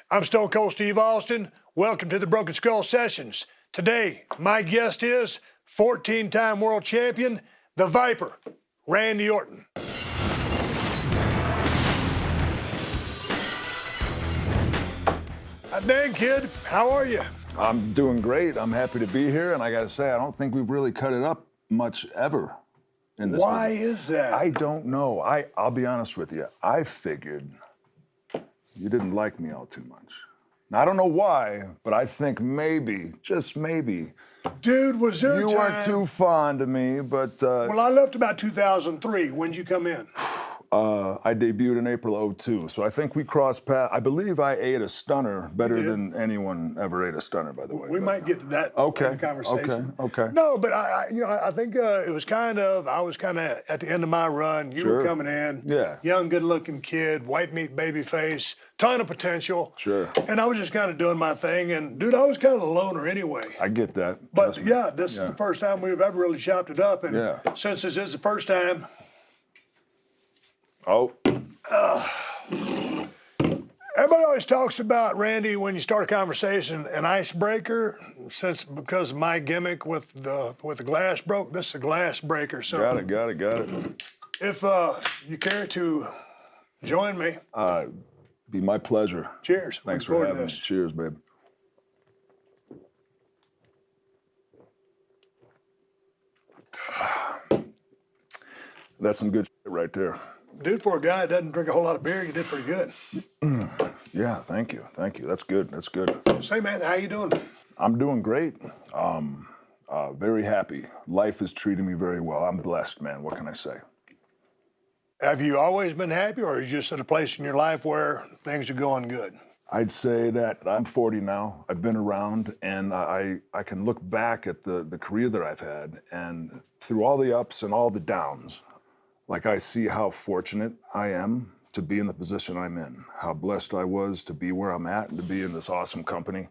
I'm Stone Cold Steve Austin. Welcome to the Broken Skull Sessions. Today, my guest is 14-time world champion, the Viper, Randy Orton. Dang, kid, how are you? I'm doing great. I'm happy to be here, and I gotta say, I don't think we've really cut it up much ever in this Why business. is that? I don't know. I'll be honest with you. I figured you didn't like me all too much. Now, I don't know why, but I think maybe, just maybe, Dude, was there you a time... weren't too fond of me, but Well, I left about 2003. When'd you come in? I debuted in April '02, so I think we crossed paths. I believe I ate a stunner better than anyone ever ate a stunner, by the way. We might get to that in the conversation. Okay. No, but I think it was I was kind of at the end of my run. You were coming in, young, good-looking kid, white meat baby face, ton of potential. Sure. And I was just kind of doing my thing, and dude, I was kind of a loner anyway. I get that. But yeah, this is the first time we've ever really chopped it up, and since this is the first time. Everybody always talks about Randy when you start a conversation, an icebreaker. Because my gimmick with the glass broke, this is a glass breaker. So Got it. if you care to join me, be my pleasure. Cheers. Thanks for having me. Cheers, babe. That's some good shit right there. Dude, for a guy that doesn't drink a whole lot of beer, you did pretty good. Yeah, thank you. That's good. Say, man, how you doing? I'm doing great. Very happy. Life is treating me very well. I'm blessed, man. What can I say? Have you always been happy, or are you just at a place in your life where things are going good? I'd say that I'm 40 now. I've been around, and I can look back at the career that I've had, and through all the ups and all the downs, like I see how fortunate I am to be in the position I'm in, how blessed I was to be where I'm at and to be in this awesome company.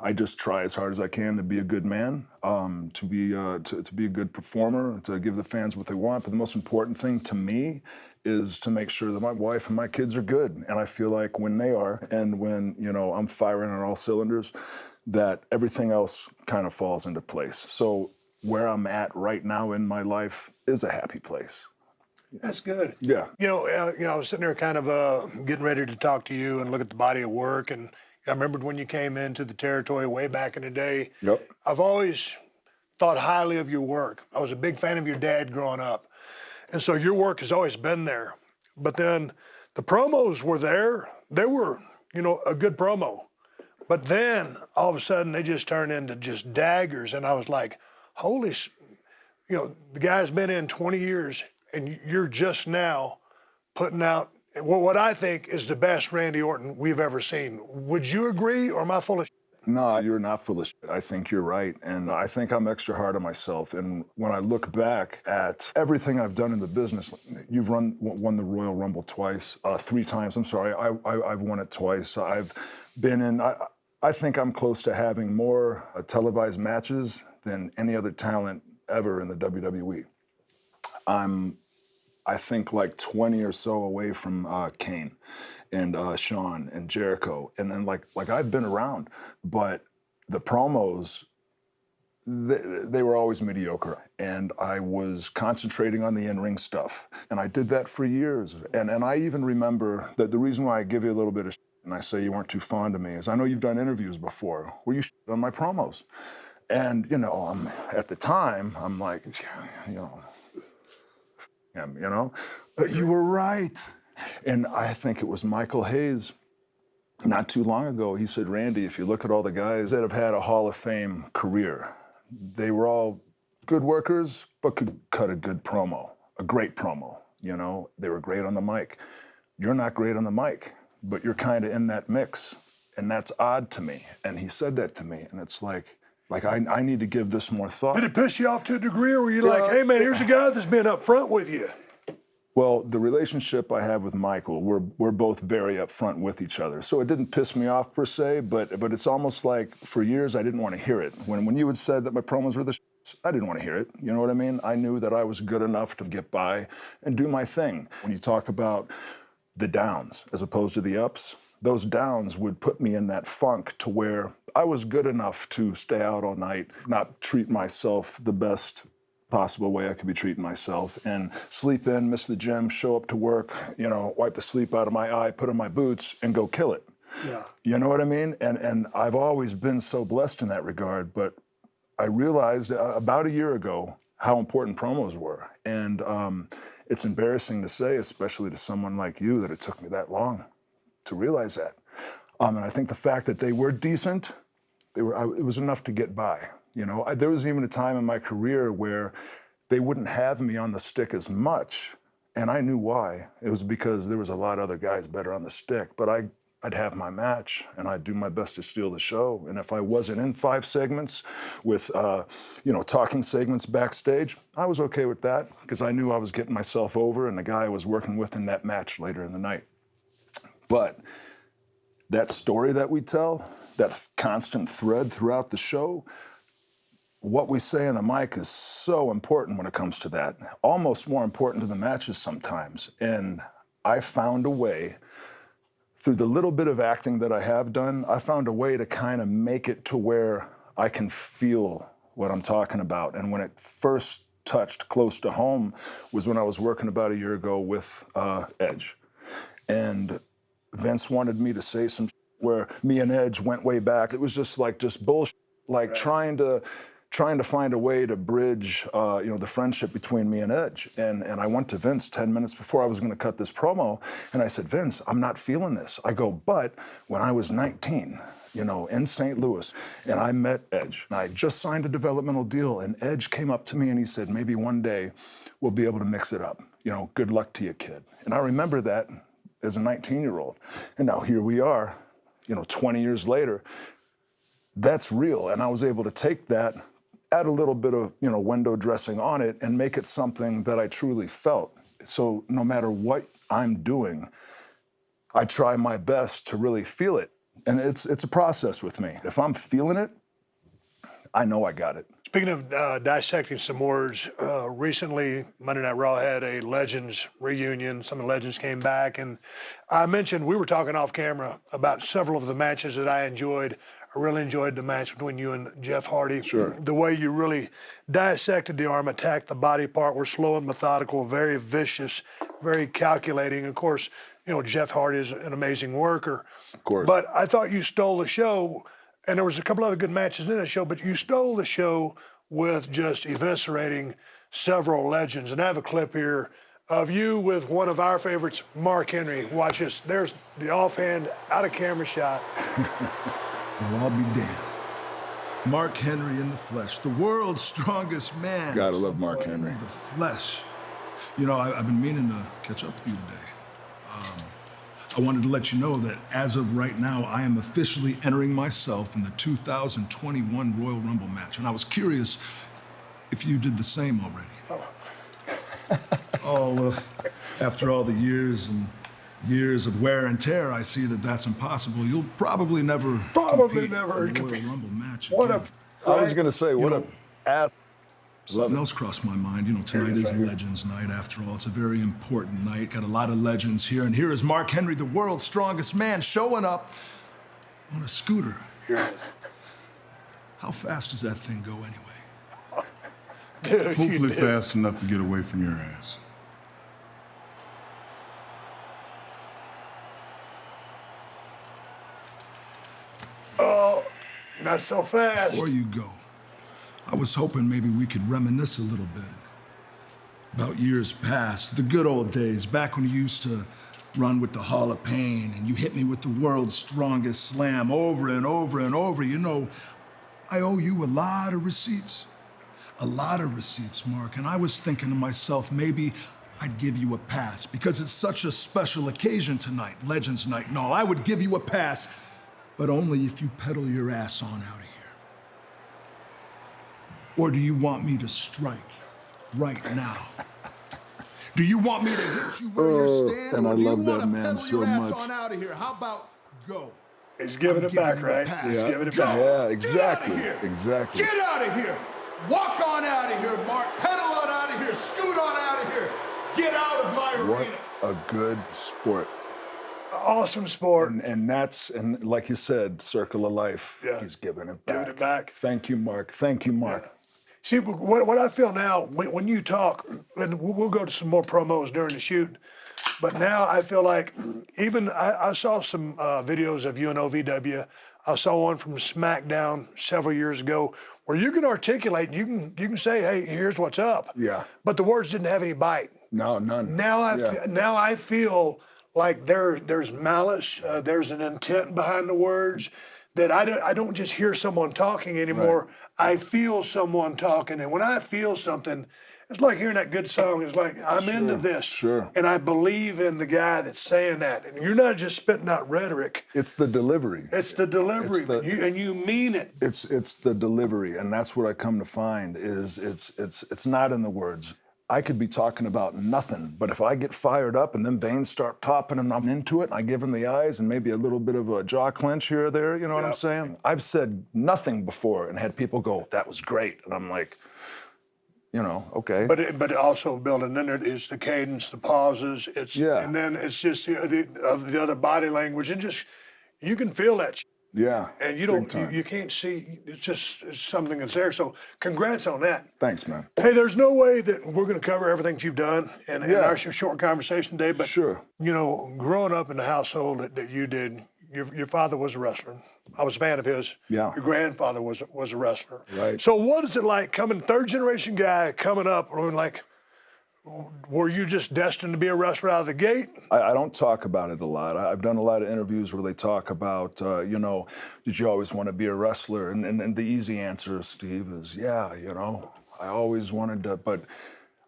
I just try as hard as I can to be a good man, to be a good performer, to give the fans what they want. But the most important thing to me is to make sure that my wife and my kids are good. And I feel like when they are, and when I'm firing on all cylinders, that everything else kind of falls into place. So where I'm at right now in my life is a happy place. That's good. Yeah. I was sitting there kind of getting ready to talk to you and look at the body of work. And I remembered when you came into the territory way back in the day. Yep. I've always thought highly of your work. I was a big fan of your dad growing up. And so your work has always been there. But then the promos were there. They were, a good promo. But then all of a sudden they just turned into just daggers. And I was like, holy, the guy's been in 20 years. And you're just now putting out what I think is the best Randy Orton we've ever seen. Would you agree, or am I full of shit? No, you're not full of shit. I think you're right. And I think I'm extra hard on myself. And when I look back at everything I've done in the business, you've won the Royal Rumble twice, 3 times. I'm sorry, I've won it twice. I've been in, I think I'm close to having more televised matches than any other talent ever in the WWE. I think like 20 or so away from Kane and Shawn and Jericho. And then like I've been around, but the promos, they were always mediocre. And I was concentrating on the in-ring stuff. And I did that for years. And I even remember that the reason why I give you a little bit of shit and I say you weren't too fond of me is I know you've done interviews before where you shit on my promos. And, at the time, I'm like, but you were right. And I think it was Michael Hayes not too long ago. He said, Randy, if you look at all the guys that have had a Hall of Fame career, they were all good workers, but could cut a good promo, a great promo. They were great on the mic. You're not great on the mic, but you're kind of in that mix. And that's odd to me. And he said that to me. And it's like I need to give this more thought. Did it piss you off to a degree, or were you like, hey, man, here's a guy that's been up front with you? Well, the relationship I have with Michael, we're both very upfront with each other. So it didn't piss me off per se, but it's almost like for years I didn't want to hear it. When you had said that my promos were the I didn't want to hear it. You know what I mean? I knew that I was good enough to get by and do my thing. When you talk about the downs as opposed to the ups, those downs would put me in that funk to where I was good enough to stay out all night, not treat myself the best possible way I could be treating myself, and sleep in, miss the gym, show up to work, wipe the sleep out of my eye, put on my boots, and go kill it. Yeah. You know what I mean? And I've always been so blessed in that regard, but I realized about a year ago how important promos were. And it's embarrassing to say, especially to someone like you, that it took me that long to realize that. And I think the fact that they were decent, it was enough to get by. There was even a time in my career where they wouldn't have me on the stick as much, and I knew why. It was because there was a lot of other guys better on the stick, but I'd have my match, and I'd do my best to steal the show. And if I wasn't in 5 segments with, talking segments backstage, I was okay with that because I knew I was getting myself over and the guy I was working with in that match later in the night. But that story that we tell, that constant thread throughout the show, what we say on the mic is so important when it comes to that, almost more important to the matches sometimes. And I found a way, through the little bit of acting that I have done, I found a way to kind of make it to where I can feel what I'm talking about. And when it first touched close to home was when I was working about a year ago with Edge. And Vince wanted me to say some where me and Edge went way back. It was just bullshit, like trying to find a way to bridge, the friendship between me and Edge. And I went to Vince 10 minutes before I was going to cut this promo, and I said, Vince, I'm not feeling this. I go, but when I was 19, in St. Louis, and I met Edge, and I just signed a developmental deal, and Edge came up to me and he said, maybe one day we'll be able to mix it up. Good luck to you, kid. And I remember that as a 19-year-old. And now here we are, 20 years later. That's real, and I was able to take that, add a little bit of, window dressing on it and make it something that I truly felt. So no matter what I'm doing, I try my best to really feel it. And it's a process with me. If I'm feeling it, I know I got it. Speaking of dissecting some words, recently Monday Night Raw had a Legends reunion. Some of the Legends came back, and I mentioned, we were talking off camera about several of the matches that I enjoyed. I really enjoyed the match between you and Jeff Hardy. Sure. The way you really dissected the arm, attacked the body part, were slow and methodical, very vicious, very calculating. Of course, Jeff Hardy is an amazing worker. Of course. But I thought you stole the show, and there was a couple other good matches in that show, but you stole the show with just eviscerating several legends. And I have a clip here of you with one of our favorites, Mark Henry. Watch this. There's the offhand, out of camera shot. Well, I'll be damned. Mark Henry in the flesh, the world's strongest man. Gotta love Mark Henry. In the flesh. I've been meaning to catch up with you today. I wanted to let you know that as of right now, I am officially entering myself in the 2021 Royal Rumble match. And I was curious if you did the same already. After all the years and years of wear and tear, I see that that's impossible. You'll probably never compete in a Royal Rumble match again. I was gonna say, what a ass. Something else crossed my mind. Tonight is Legends Night after all. It's a very important night. Got a lot of legends here. And here is Mark Henry, the world's strongest man, showing up on a scooter. Yes. How fast does that thing go anyway? Dude, Hopefully fast enough to get away from your ass. Oh, not so fast. Before you go, I was hoping maybe we could reminisce a little bit about years past, the good old days, back when you used to run with the Hall of Pain and you hit me with the world's strongest slam over and over and over. I owe you a lot of receipts. A lot of receipts, Mark. And I was thinking to myself, maybe I'd give you a pass because it's such a special occasion tonight, Legends Night and all. I would give you a pass, but only if you pedal your ass on out of here. Or do you want me to strike right now? Do you want me to hit you where you're standing? And I or do love you that wanna man pedal so your ass much. on out of here? How about go? He's giving it back, giving you a right? pass. He's Yeah. giving it Go. back. Yeah, exactly. Get out of here. Exactly. Get out of here. Walk on out of here, Mark. Pedal on out of here. Scoot on out of here. Get out of my What arena. a good sport. Awesome sport. And that's, and like you said, circle of life. Yeah. He's giving it Giving back. it back. Thank you, Mark. Thank you, Mark. See, what I feel now, when you talk, and we'll go to some more promos during the shoot, but now I feel like even I saw some videos of you and OVW. I saw one from SmackDown several years ago where you can articulate, you can say, hey, here's what's up. Yeah. But the words didn't have any bite. No, none. Now Yeah. now I feel like there's malice, there's an intent behind the words that I don't just hear someone talking anymore. Right. I feel someone talking, and when I feel something, it's like hearing that good song. It's like I'm into this, sure. and I believe in the guy that's saying that. And you're not just spitting out rhetoric; It's the delivery. it's the delivery, It's the- and you mean it. It's the delivery, and that's what I come to find is it's not in the words. I could be talking about nothing, but if I get fired up and then veins start popping and I'm into it, and I give them the eyes and maybe a little bit of a jaw clench here or there, you know what I'm Yeah. saying? I've said nothing before and had people go, "That was great," and I'm like, you know, okay. But also building in there is the cadence, the pauses. It's Yeah. and then it's just the other body language, and just you can feel that. Yeah. And you big don't, time. you can't see. It's something that's there. So, congrats on that. Thanks, man. Hey, there's no way that we're going to cover everything that you've done in Yeah. our short conversation today. But Sure. you know, growing up in the household that you did, your father was a wrestler. I was a fan of his. Yeah. Your grandfather was a wrestler. Right. So, what is it like coming third generation guy coming up? Or like, were you just destined to be a wrestler out of the gate? I don't talk about it a lot. I've done a lot of interviews where they talk about, you know, did you always want to be a wrestler? And the easy answer, Steve, is yeah, you know, I always wanted to. But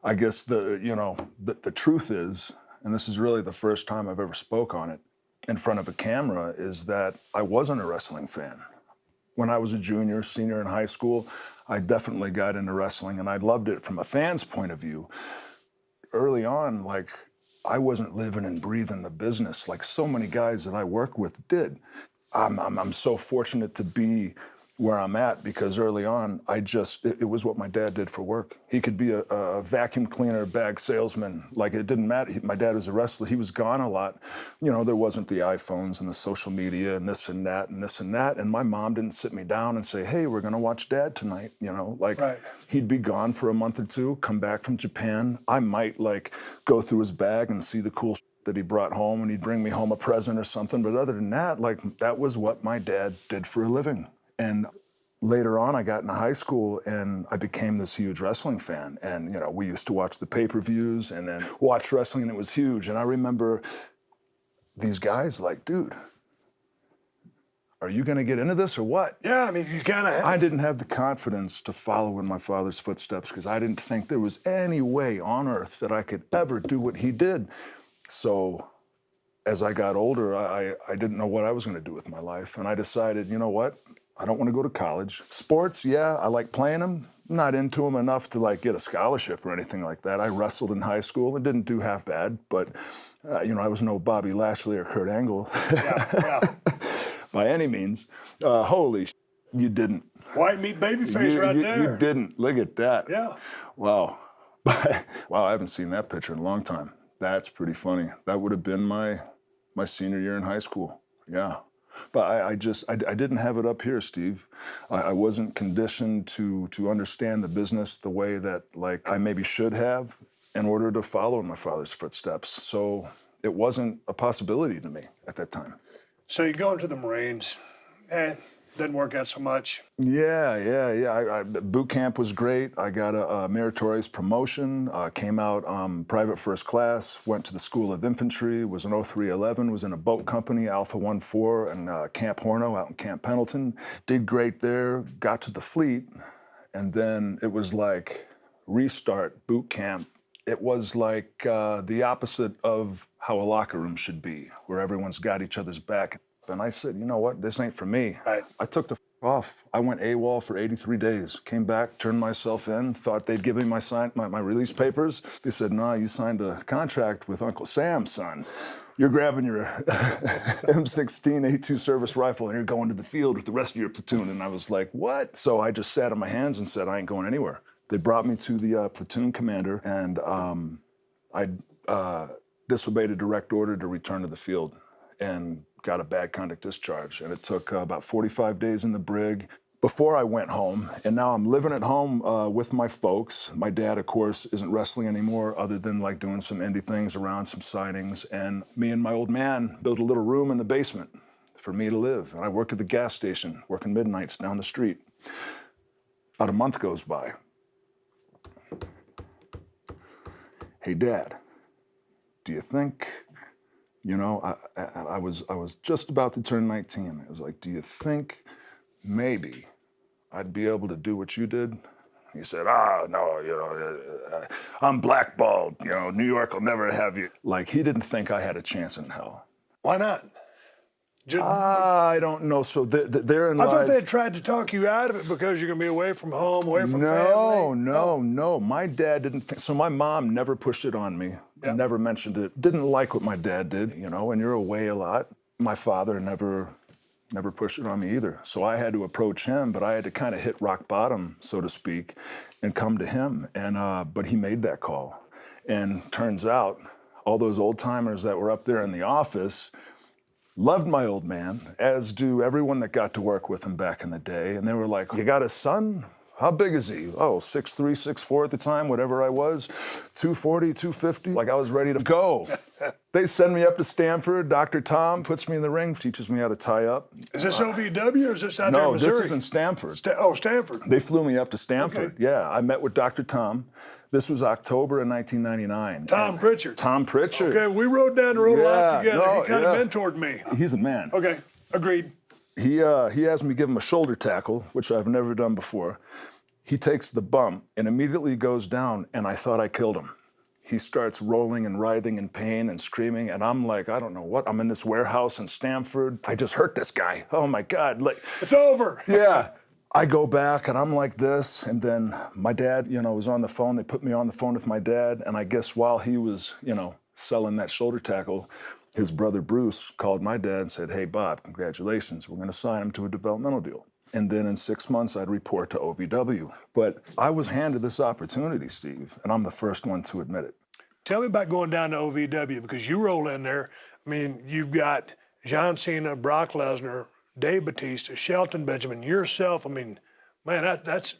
I guess the truth is, and this is really the first time I've ever spoke on it in front of a camera, is that I wasn't a wrestling fan. When I was a junior, senior in high school, I definitely got into wrestling, and I loved it from a fan's point of view. Early on, like, I wasn't living and breathing the business like so many guys that I work with did. I'm so fortunate to be where I'm at because early on, it was what my dad did for work. He could be a vacuum cleaner, bag salesman. Like, it didn't matter. My dad was a wrestler. He was gone a lot. You know, there wasn't the iPhones and the social media and this and that and this and that. And my mom didn't sit me down and say, hey, we're going to watch Dad tonight. You know, like, Right. He'd be gone for a month or two, come back from Japan. I might, like, go through his bag and see the cool that he brought home, and he'd bring me home a present or something. But other than that, like, that was what my dad did for a living. And later on, I got into high school and I became this huge wrestling fan. And, you know, we used to watch the pay-per-views and then watch wrestling, and it was huge. And I remember these guys like, dude, are you going to get into this or what? Yeah, I mean, you kind of. I didn't have the confidence to follow in my father's footsteps because I didn't think there was any way on earth that I could ever do what he did. So as I got older, I didn't know what I was going to do with my life. And I decided, you know what? I don't want to go to college. Sports, yeah, I like playing them. Not into them enough to like get a scholarship or anything like that. I wrestled in high school and didn't do half bad, but you know, I was no Bobby Lashley or Kurt Angle Yeah. by any means. Holy you didn't. White meat baby face right there. You didn't. Look at that. Yeah. Wow. Wow, I haven't seen that picture in a long time. That's pretty funny. That would have been my senior year in high school. Yeah. But I didn't have it up here, Steve. I wasn't conditioned to understand the business the way that like I maybe should have in order to follow in my father's footsteps. So it wasn't a possibility to me at that time. So you go into the Marines, and didn't work out so much. Yeah. Boot camp was great. I got a meritorious promotion, came out private first class, went to the School of Infantry, was an 0311, was in a boat company, Alpha 14, and Camp Horno out in Camp Pendleton. Did great there, got to the fleet, and then it was like restart boot camp. It was like the opposite of how a locker room should be, where everyone's got each other's back. And I said, you know what, this ain't for me. Right. I took the off. I went AWOL for 83 days, came back, turned myself in, thought they'd give me my release papers. They said, no, you signed a contract with Uncle Sam, son. You're grabbing your M16 A2 service rifle and you're going to the field with the rest of your platoon. And I was like, what? So I just sat on my hands and said, I ain't going anywhere. They brought me to the platoon commander, and I disobeyed a direct order to return to the field. and got a bad conduct discharge. And it took about 45 days in the brig before I went home. And now I'm living at home with my folks. My dad, of course, isn't wrestling anymore other than like doing some indie things around some sightings. And me and my old man built a little room in the basement for me to live. And I work at the gas station, working midnights down the street. About a month goes by. Hey, Dad, do you think, you know, I was just about to turn 19. I was like, do you think maybe I'd be able to do what you did? He said, no, you know, I'm blackballed. You know, New York will never have you. Like, he didn't think I had a chance in hell. Why not? Just, I don't know. So therein I lies... thought they had tried to talk you out of it because you're going to be away from home, away from No, family. no. My dad didn't think, so my mom never pushed it on me, never mentioned it, didn't like what my dad did, you know, and you're away a lot. My father never pushed it on me either. So I had to approach him, but I had to kind of hit rock bottom, so to speak, and come to him. And but he made that call. And turns out, all those old timers that were up there in the office loved my old man, as do everyone that got to work with him back in the day. And they were like, you got a son? How big is he? Oh, 6'3", 6'4" at the time, whatever I was, 240, 250. Like, I was ready to go. They send me up to Stanford. Dr. Tom puts me in the ring, teaches me how to tie up. Is this OVW or is this out there in No, Missouri? this is in Stanford. Stanford. They flew me up to Stanford. Okay. Yeah, I met with Dr. Tom. This was October of 1999. Tom Pritchard. Tom Pritchard. Okay, we rode down the road a lot Yeah, together. no, He kind of yeah. mentored me. He's a man. Okay, agreed. He has me give him a shoulder tackle, which I've never done before. He takes the bump and immediately goes down, and I thought I killed him. He starts rolling and writhing in pain and screaming, and I'm like, I don't know what. I'm in this warehouse in Stanford. I just hurt this guy. Oh my God. Like, It's over. yeah. I go back and I'm like this, and then my dad, you know, was on the phone. They put me on the phone with my dad, and I guess while he was, you know, selling that shoulder tackle, his brother Bruce called my dad and said, hey, Bob, congratulations. We're going to sign him to a developmental deal. And then in 6 months, I'd report to OVW. But I was handed this opportunity, Steve, and I'm the first one to admit it. Tell me about going down to OVW, because you roll in there. I mean, you've got John Cena, Brock Lesnar, Dave Bautista, Shelton Benjamin, yourself. I mean, man, that's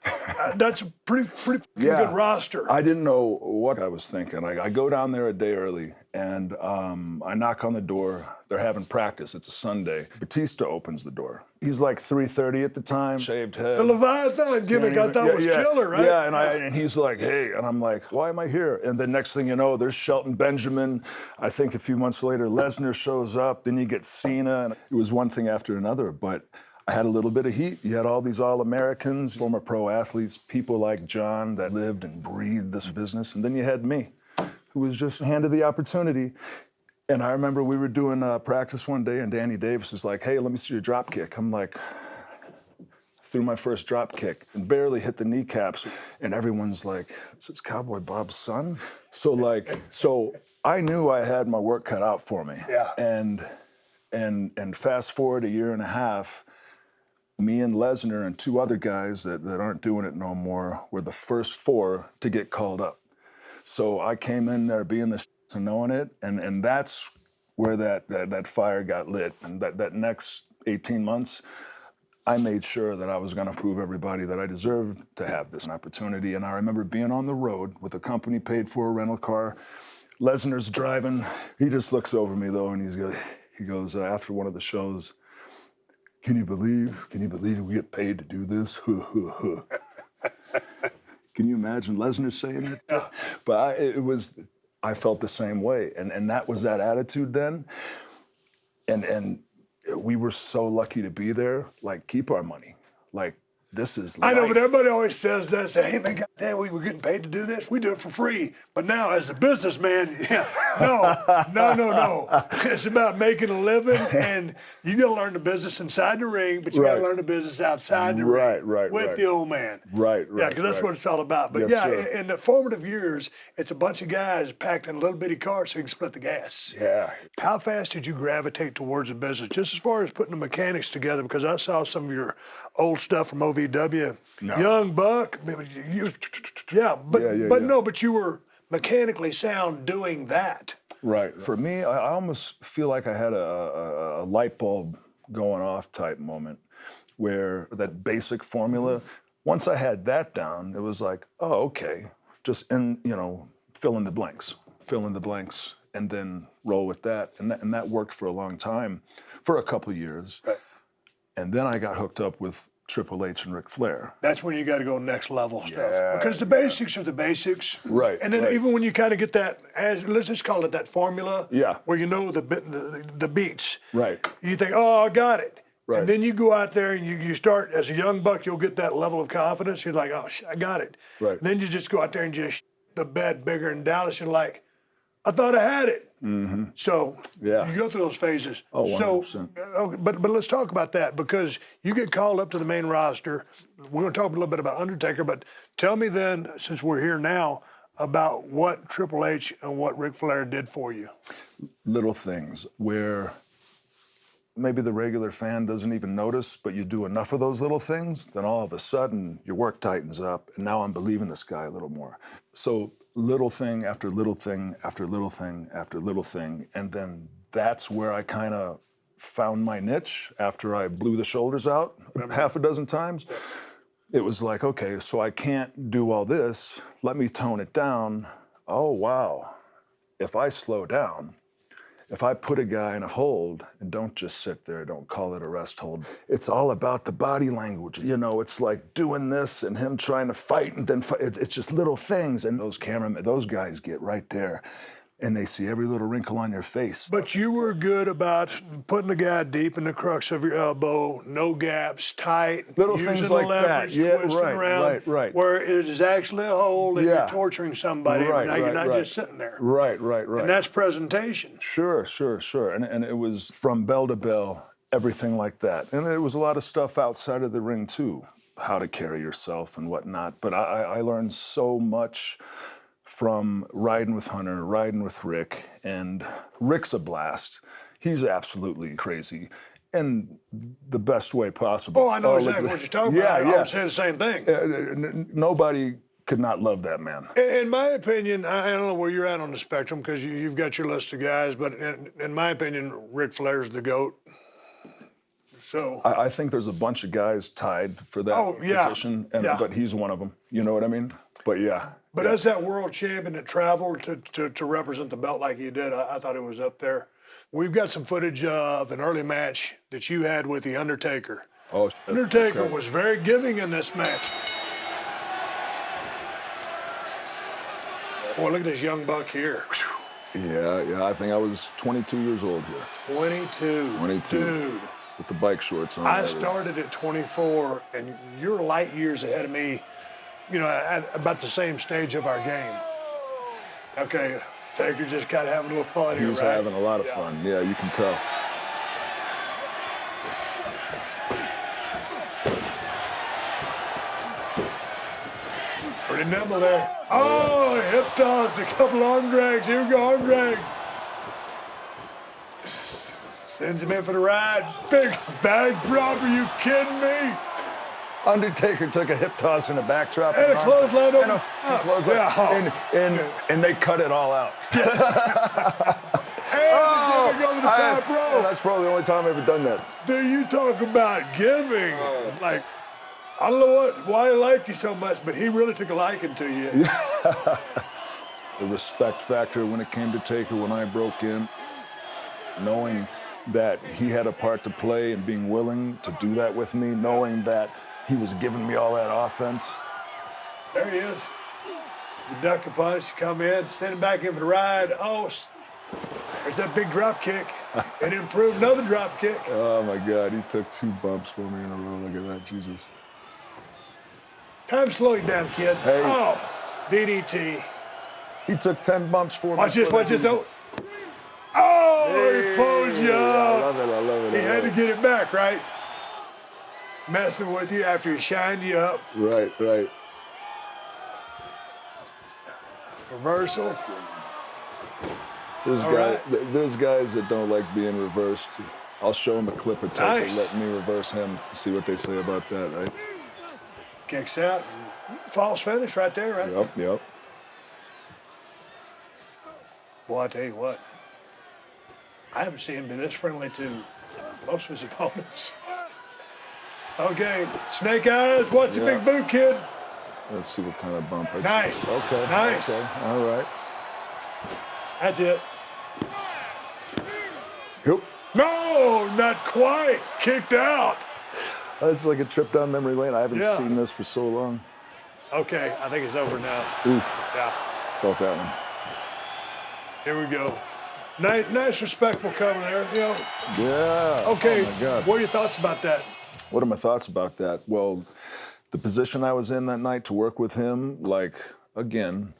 a pretty good roster. I didn't know what I was thinking. I go down there a day early, and I knock on the door. They're having practice. It's a Sunday. Batista opens the door. He's like 3:30 at the time, shaved head. The Leviathan gimmick I thought was killer, right? Yeah, and he's like, hey, and I'm like, why am I here? And the next thing you know, there's Shelton Benjamin. I think a few months later, Lesnar shows up. Then you get Cena, and it was one thing after another. But I had a little bit of heat. You had all these All-Americans, former pro athletes, people like John that lived and breathed this business. And then you had me, who was just handed the opportunity. And I remember we were doing practice one day, and Danny Davis was like, hey, let me see your drop kick. I'm like, threw my first drop kick and barely hit the kneecaps. And everyone's like, is this Cowboy Bob's son? So I knew I had my work cut out for me. Yeah. And fast forward a year and a half, me and Lesnar and two other guys that aren't doing it no more were the first four to get called up. So I came in there being the and knowing it, and that's where that fire got lit. And that next 18 months, I made sure that I was going to prove everybody that I deserved to have this opportunity. And I remember being on the road with a company paid for a rental car. Lesnar's driving. He just looks over me though, and he goes after one of the shows, Can you believe we get paid to do this? Can you imagine Lesnar saying it? Yeah. But I felt the same way. And that was that attitude then. And we were so lucky to be there. Like, keep our money. Like, this is life. I know, but everybody always says that. Say, hey, man, goddamn, we were getting paid to do this. We do it for free. But now, as a businessman, no. It's about making a living, and you got to learn the business inside the ring, but you got to learn the business outside the ring with the old man. Right. Yeah, because that's what it's all about. But Yes, sir. in the formative years, it's a bunch of guys packed in a little bitty car so you can split the gas. Yeah. How fast did you gravitate towards the business, just as far as putting the mechanics together? Because I saw some of your old stuff from OVW. No. Young Buck, but you were mechanically sound doing that. Right. For me, I almost feel like I had a light bulb going off type moment where that basic formula, once I had that down, it was like, oh, okay, just fill in the blanks, and then roll with that. And that worked for a long time, for a couple of years. Right. And then I got hooked up with Triple H and Ric Flair. That's when you got to go next level stuff. Yeah, Because the basics are the basics. Right, And then right. even when you kind of get that, let's just call it that formula. Yeah. Where you know the beats. Right. You think, oh, I got it. Right. And then you go out there and you start, as a young buck, you'll get that level of confidence. You're like, oh, I got it. Right. And then you just go out there and just the bed bigger in Dallas. You're like, I thought I had it. Mm-hmm. So Yeah. you go through those phases. Oh, 100%. So, but let's talk about that because you get called up to the main roster. We're going to talk a little bit about Undertaker, but tell me then, since we're here now, about what Triple H and what Ric Flair did for you. Little things where maybe the regular fan doesn't even notice, but you do enough of those little things, then all of a sudden your work tightens up, and now I'm believing this guy a little more. So little thing after little thing after little thing after little thing, and then that's where I kind of found my niche after I blew the shoulders out half a dozen times. It was like, okay, so I can't do all this. Let me tone it down. Oh, wow. If I slow down, if I put a guy in a hold and don't just sit there, don't call it a rest hold, it's all about the body language. You know, it's like doing this and him trying to fight and then fight. It's just little things. And those cameramen, those guys get right there and they see every little wrinkle on your face. But you were good about putting the guy deep in the crux of your elbow, no gaps, tight, Little using things the like that. leverage, Yeah, twisting right, around, right. where it is actually a hold and Yeah. you're torturing somebody. Right, now you're right, not right. just sitting there. Right. And that's presentation. Sure. And it was from bell to bell, everything like that. And there was a lot of stuff outside of the ring too, how to carry yourself and whatnot. But I learned so much from riding with Hunter, riding with Rick, and Rick's a blast. He's absolutely crazy in the best way possible. Oh, I know look exactly at what you're talking that. about. I Yeah. would say the same thing. Nobody could not love that man. In my opinion, I don't know where you're at on the spectrum because you've got your list of guys, but in my opinion, Ric Flair's the GOAT. So I think there's a bunch of guys tied for that position, but he's one of them. You know what I mean? But yeah. But as that world champion that traveled to represent the belt like you did, I thought it was up there. We've got some footage of an early match that you had with The Undertaker. Oh, Undertaker was very giving in this match. Boy, look at this young buck here. Yeah. I think I was 22 years old here. 22. 22. Dude. With the bike shorts on. I started at 24, and you're light years ahead of me, at about the same stage of our game. Okay, Taker just kind of having a little fun here, He was right? having a lot of fun. Yeah, you can tell. Pretty nimble there. Oh, hip toss, a couple arm drags. Here we go, arm drag. Sends him in for the ride. Big bag drop, are you kidding me? Undertaker took a hip toss and a backdrop. And a clothesline over and a top. clothesline. Yeah. And they cut it all out. And over the top rope. That's probably the only time I've ever done that. Dude, you talk about giving. Like, I don't know why he liked you so much, but he really took a liking to you. The respect factor when it came to Taker when I broke in, knowing that he had a part to play and being willing to do that with me, knowing that he was giving me all that offense. There he is. You duck a punch, come in, send him back in for the ride. Oh, there's that big drop kick. It improved another drop kick. Oh my God, he took 2 bumps for me in a row. Look at that, Jesus. Time to slow you down, kid. Hey. Oh, DDT. He took 10 bumps for me. Watch this. Oh, he pulls you up. I love it. He had to get it back, right? Messing with you after he shined you up. Right. Reversal. There's guys that don't like being reversed. I'll show them a clip of Taker. Nice. Let me reverse him. See what they say about that, right? Kicks out. False finish right there, right? Yep. Boy, I tell you what. I haven't seen him be this friendly to most of his opponents. Okay, Snake Eyes, what's a big boot, kid? Let's see what kind of bump I Nice. Okay. Nice. Okay. All right. That's it. Yep. No, not quite. Kicked out. That's like a trip down memory lane. I haven't Yeah. seen this for so long. Okay, I think it's over now. Oof. Yeah, Felt that one. here we go. Nice respectful cover there. You know. Yeah. Okay, Oh my God. what are your thoughts about that? What are my thoughts about that? Well, the position I was in that night to work with him, like, again,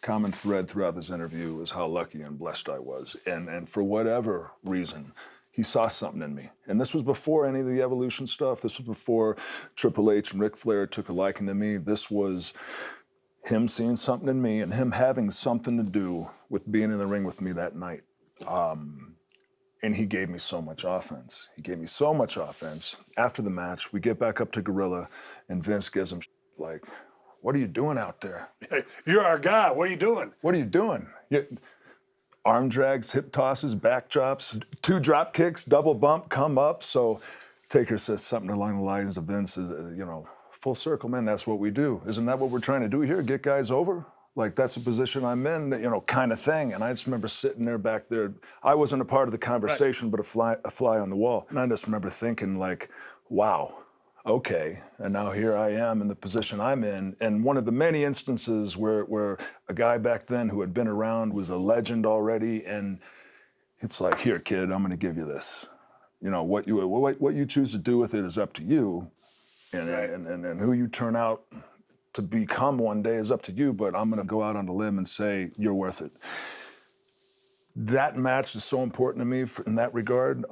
common thread throughout this interview is how lucky and blessed I was. And for whatever reason, he saw something in me. And this was before any of the evolution stuff. This was before Triple H and Ric Flair took a liking to me. This was him seeing something in me and him having something to do with being in the ring with me that night. And he gave me so much offense. He gave me so much offense. After the match, we get back up to Gorilla, and Vince gives him like, "What are you doing out there? Hey, you're our guy. What are you doing? What are you doing?" Arm drags, hip tosses, back drops, 2 drop kicks, double bump, come up. So Taker says something along the lines of Vince is, full circle, man, that's what we do. Isn't that what we're trying to do here? Get guys over? Like, that's the position I'm in, kind of thing. And I just remember sitting there back there. I wasn't a part of the conversation, but a fly on the wall. And I just remember thinking, like, wow, okay. And now here I am in the position I'm in. And one of the many instances where a guy back then who had been around was a legend already. And it's like, here, kid, I'm going to give you this. What you choose to do with it is up to you. And who you turn out to become one day is up to you, but I'm going to go out on a limb and say you're worth it. That match is so important to me in that regard.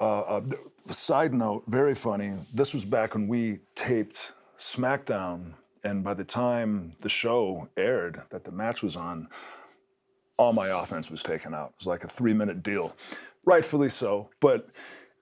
Side note, very funny, this was back when we taped SmackDown, and by the time the show aired that the match was on, all my offense was taken out. It was like a 3-minute deal. Rightfully so, but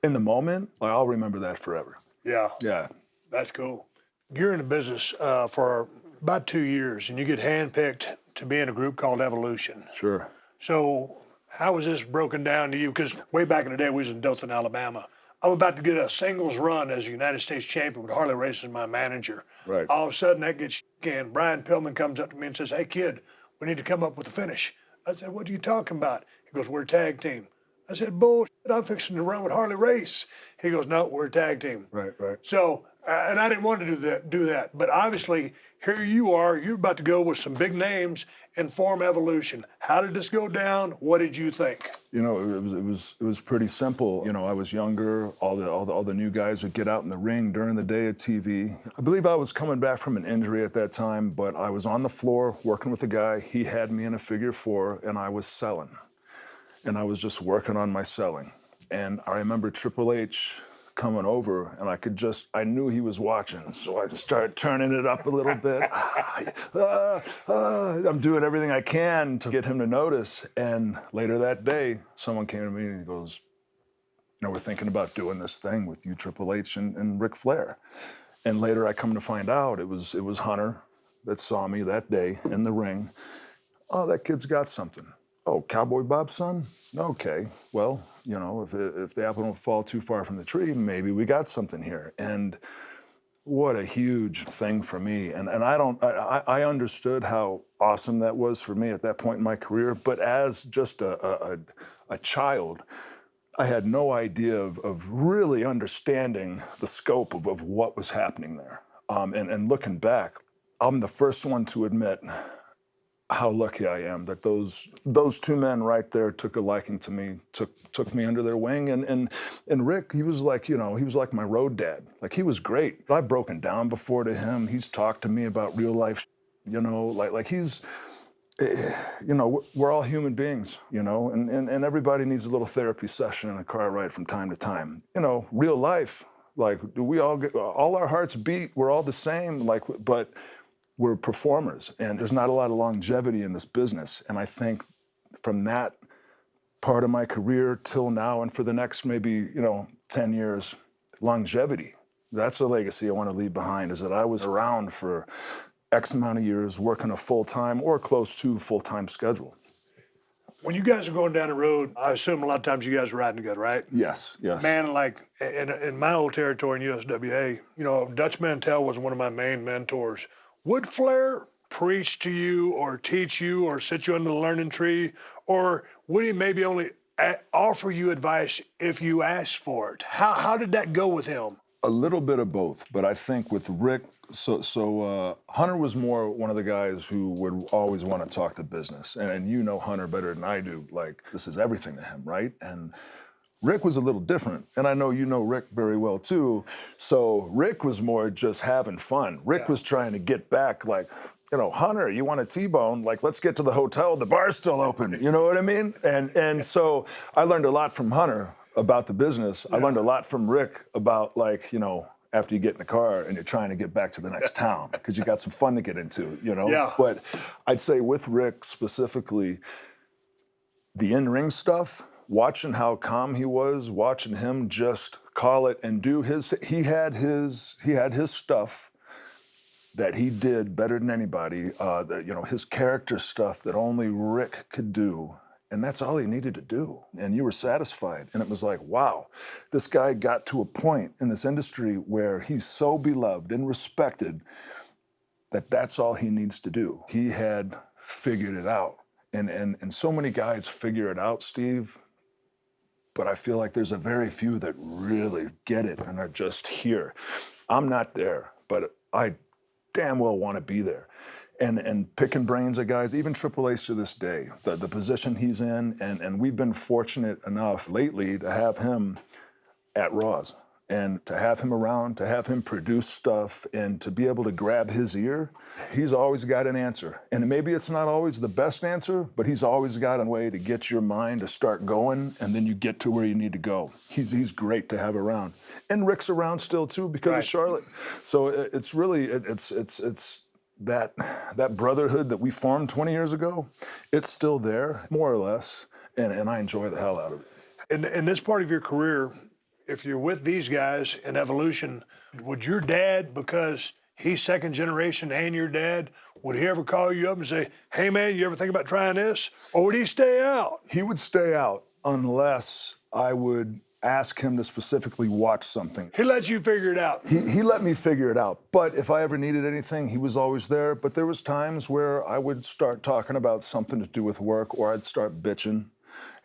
in the moment, I'll remember that forever. Yeah, Yeah. that's cool. You're in the business for about 2 years, and you get handpicked to be in a group called Evolution. Sure. So how was this broken down to you? Because way back in the day, we was in Dothan, Alabama. I'm about to get a singles run as United States champion with Harley Race as my manager. Right. All of a sudden, that gets and Brian Pillman comes up to me and says, "Hey, kid, we need to come up with a finish." I said, "What are you talking about?" He goes, "We're a tag team." I said, "Bullshit, I'm fixing to run with Harley Race." He goes, "No, we're a tag team." Right. So, and I didn't want to do that, but obviously here you are, you're about to go with some big names and form Evolution. How did this go down? What did you think? It was pretty simple. I was younger. All the new guys would get out in the ring during the day at TV. I believe I was coming back from an injury at that time, but I was on the floor working with a guy. He had me in a figure 4, and I was selling, and I was just working on my selling. And I remember Triple H coming over, and I knew he was watching, so I started turning it up a little bit. I'm doing everything I can to get him to notice. And later that day, someone came to me and he goes, "We're thinking about doing this thing with you, Triple H and Ric Flair." And later I come to find out it was Hunter that saw me that day in the ring. "Oh, that kid's got something." "Oh, Cowboy Bob's son? Okay, well, if the apple don't fall too far from the tree, maybe we got something here." And what a huge thing for me. And I understood how awesome that was for me at that point in my career, but as just a child, I had no idea of really understanding the scope of what was happening there. And looking back, I'm the first one to admit how lucky I am that those 2 men right there took a liking to me, took me under their wing. And Rick, he was like, he was like my road dad. Like, he was great. I've broken down before to him. He's talked to me about real life, like he's, we're all human beings, and everybody needs a little therapy session in a car ride from time to time. Real life, like, do we all our hearts beat, we're all the same, but we're performers, and there's not a lot of longevity in this business. And I think from that part of my career till now and for the next maybe, 10 years, longevity, that's the legacy I want to leave behind, is that I was around for X amount of years working a full-time or close to full-time schedule. When you guys are going down the road, I assume a lot of times you guys are riding together, right? Yes, yes. Man, like in my old territory in USWA, you know, Dutch Mantell was one of my main mentors. Would Flair preach to you or teach you or sit you under the learning tree? Or would he maybe only offer you advice if you asked for it? How did that go with him? A little bit of both, but I think with Rick, Hunter was more one of the guys who would always want to talk to business. And you know Hunter better than I do. Like, this is everything to him, right? And Rick was a little different. And I know you know Rick very well too. So Rick was more just having fun. Rick was trying to get back, like, you know, Hunter, you want a T-bone? Like, let's get to the hotel. The bar's still open. You know what I mean? And so I learned a lot from Hunter about the business. I learned a lot from Rick about, like, you know, after you get in the car and you're trying to get back to the next town because you got some fun to get into, you know? Yeah. But I'd say with Rick specifically, the in-ring stuff, watching how calm he was, watching him just call it and do he had his stuff that he did better than anybody, you know, his character stuff that only Rick could do. And that's all he needed to do. And you were satisfied. And it was like, wow, this guy got to a point in this industry where he's so beloved and respected that that's all he needs to do. He had figured it out. And so many guys figure it out, Steve, but I feel like there's a very few that really get it and are just here. I'm not there, but I damn well want to be there. And picking brains of guys, even Triple H to this day, the position he's in, and we've been fortunate enough lately to have him at Raws and to have him around, to have him produce stuff and to be able to grab his ear. He's always got an answer. And maybe it's not always the best answer, but he's always got a way to get your mind to start going, and then you get to where you need to go. He's great to have around. And Rick's around still too because of Charlotte. So it's really, it's that brotherhood that we formed 20 years ago, it's still there, more or less, and I enjoy the hell out of it. In this part of your career, if you're with these guys in Evolution, would your dad, because he's second generation and your dad, would he ever call you up and say, hey man, you ever think about trying this? Or would he stay out? He would stay out unless I would ask him to specifically watch something. He lets you figure it out. He let me figure it out. But if I ever needed anything, he was always there. But there was times where I would start talking about something to do with work, or I'd start bitching.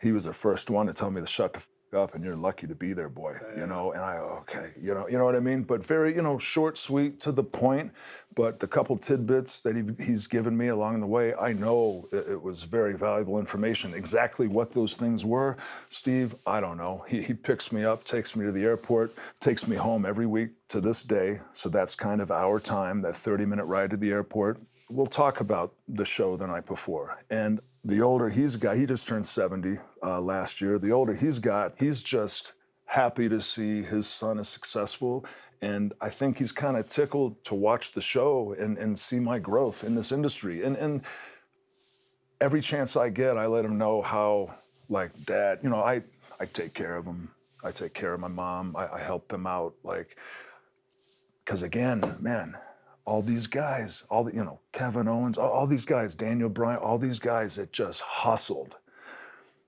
He was the first one to tell me to shut the up, and you're lucky to be there, boy. You know, and okay, you know what I mean? But very, you know, short, sweet, to the point. But the couple tidbits that he's given me along the way, I know it was very valuable information. Exactly what those things were, Steve, I don't know. He picks me up, takes me to the airport, takes me home every week to this day. So that's kind of our time, that 30-minute ride to the airport. We'll talk about the show the night before. And the older he's got, he just turned 70 last year. The older he's got, he's just happy to see his son is successful. And I think he's kind of tickled to watch the show and see my growth in this industry. And every chance I get, I let him know how, like, Dad, you know, I take care of him. I take care of my mom. I help him out. Like, because again, man, all these guys, you know, Kevin Owens, all these guys, Daniel Bryan, all these guys that just hustled.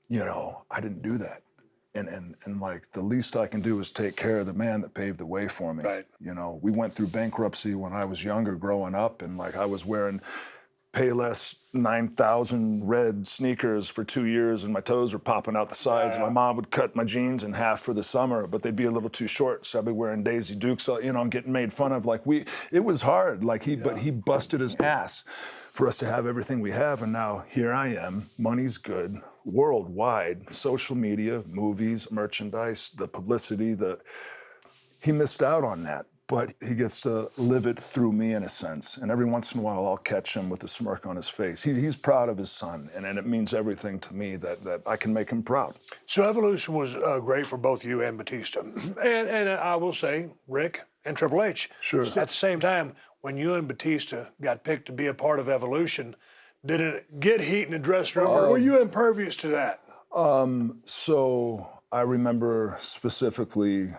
You know, I didn't do that. And like, the least I can do is take care of the man that paved the way for me. Right. You know, we went through bankruptcy when I was younger growing up, and like, I was wearing Payless 9,000 red sneakers for 2 years, and my toes were popping out the sides. And my mom would cut my jeans in half for the summer, but they'd be a little too short, so I'd be wearing Daisy Dukes. You know, I'm getting made fun of. Like, it was hard. Like, but he busted his ass for us to have everything we have, and now here I am. Money's good, worldwide, social media, movies, merchandise, the publicity. He missed out on that. But he gets to live it through me in a sense. And every once in a while, I'll catch him with a smirk on his face. He's proud of his son, and it means everything to me that I can make him proud. So Evolution was great for both you and Batista. And I will say, Rick and Triple H. Sure. At the same time, when you and Batista got picked to be a part of Evolution, did it get heat in the dressing room, or were you impervious to that? So I remember specifically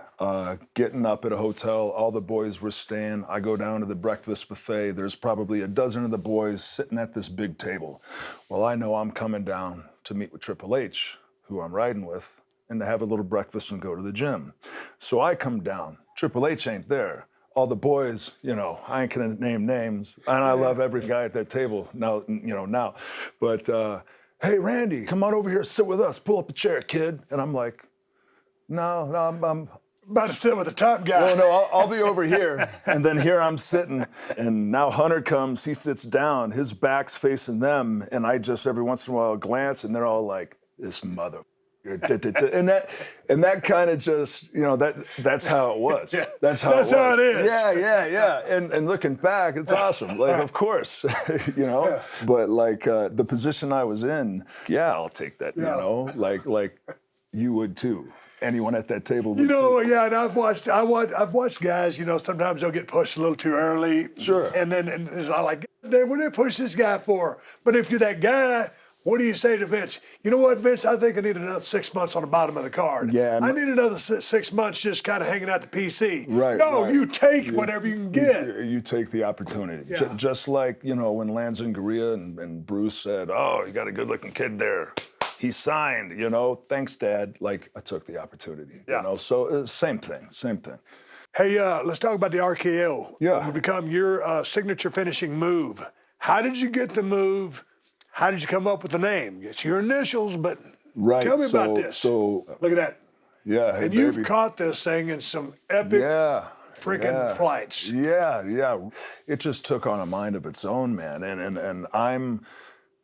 getting up at a hotel. All the boys were staying. I go down to the breakfast buffet. There's probably a dozen of the boys sitting at this big table. Well, I know I'm coming down to meet with Triple H, who I'm riding with, and to have a little breakfast and go to the gym. So I come down. Triple H ain't there. All the boys, I ain't gonna name names, and I love every guy at that table now, now. But hey, Randy, come on over here, sit with us, pull up a chair, kid. And I'm like, no, I'm About to sit with the top guy. well, no, I'll be over here. And then here I'm sitting, and now Hunter comes, he sits down, his back's facing them, and I just every once in a while glance, and they're all like, this mother. And that kind of just, that's how it was. Yeah. That's how it is. Yeah. And looking back, it's awesome. Like, of course, But like the position I was in, yeah, I'll take that. Like you would too. Anyone at that table would too. Yeah, and I've watched guys, sometimes they'll get pushed a little too early. Sure. And it's not like, what did they push this guy for? But if you're that guy, what do you say to Vince? You know what, Vince? I think I need another 6 months on the bottom of the card. Yeah, I need another 6 months just kind of hanging out the PC. Right. No, right. you take whatever you can get. You take the opportunity. Yeah. Just like, when Lanzangaria and Bruce said, oh, you got a good-looking kid there. He signed, thanks, Dad. Like, I took the opportunity. Yeah. So same thing. Hey, let's talk about the RKO. Yeah. It will become your signature finishing move. How did you get the move? How did you come up with the name? It's your initials, but Right. tell me about this. So, Look at that. yeah, hey, And baby. you've caught this thing in some epic freaking flights. Yeah. It just took on a mind of its own, man. And I'm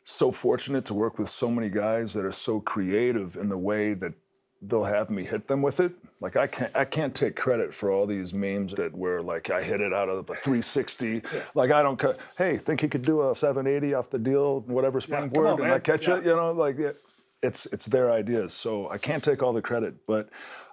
so fortunate to work with so many guys that are so creative in the way that they'll have me hit them with it. Like I can't take credit for all these memes where like I hit it out of a 360. Like I don't hey, think he could do a 780 off the deal, whatever springboard, on, and man. I catch it, like it's their ideas. So I can't take all the credit. But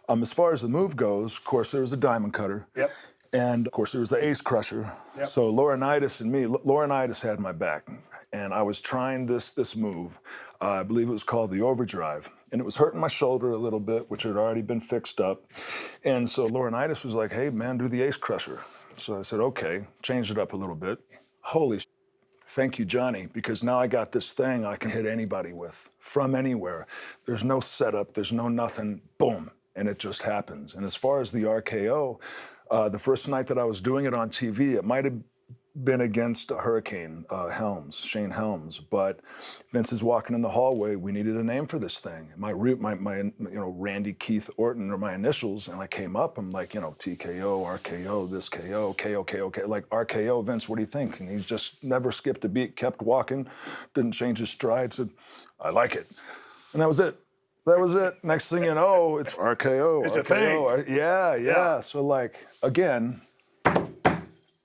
as far as the move goes, of course there was a diamond cutter. Yep. And of course there was the ace crusher. Yep. So Laurinaitis and me, Laurinaitis had my back. And I was trying this move. I believe it was called the overdrive. And it was hurting my shoulder a little bit, which had already been fixed up. And so Laurinaitis was like, hey, man, do the ace crusher. So I said, okay, changed it up a little bit. Holy thank you, Johnny, because now I got this thing I can hit anybody with from anywhere. There's no setup, there's no nothing, boom, and it just happens. And as far as the RKO, the first night that I was doing it on TV, it might have been against a Hurricane, Shane Helms, but Vince is walking in the hallway. We needed a name for this thing. My Randy Keith Orton are my initials, and I came up. I'm like, TKO, RKO, this KO, KO, like RKO. Vince, what do you think? And he's just never skipped a beat, kept walking, didn't change his stride. Said, I like it, and that was it. That was it. Next thing you know, it's RKO. It's RKO. a thing. Yeah. So like again.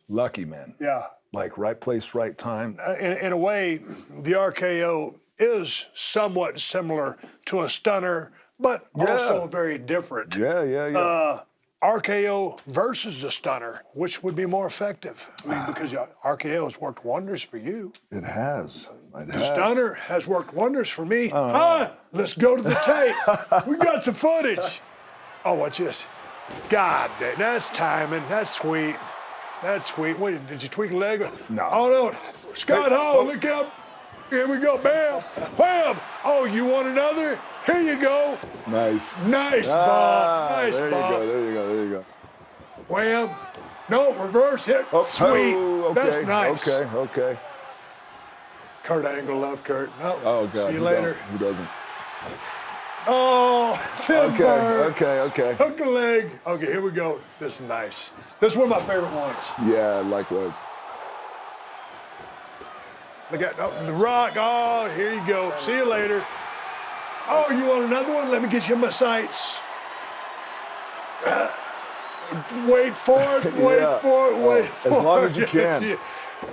Lucky, man. Yeah. Like right place, right time. In a way, the RKO is somewhat similar to a stunner, but also very different. Yeah. RKO versus a stunner, which would be more effective? I mean, because RKO has worked wonders for you. It has. The stunner has worked wonders for me. Let's go to the tape. We got some footage. Oh, watch this. God, that's timing. That's sweet. That's sweet. Wait, did you tweak a leg? No. Oh, no. Scott Hall, look out. Here we go. Bam. Wham. Oh, you want another? Here you go. Nice. Nice ball. Nice there ball. There you go. Wham. No, reverse hit. Sweet. Okay. That's nice. Okay. Kurt Angle, love Kurt. Oh, God. See you later. Who doesn't? Oh, timber. Okay. Hook a leg. Okay, here we go. This is nice. This is one of my favorite ones. Yeah, likewise. Look at the rock. Oh, here you go. See you later. Oh, you want another one? Let me get you my sights. Wait for it. As long as you can.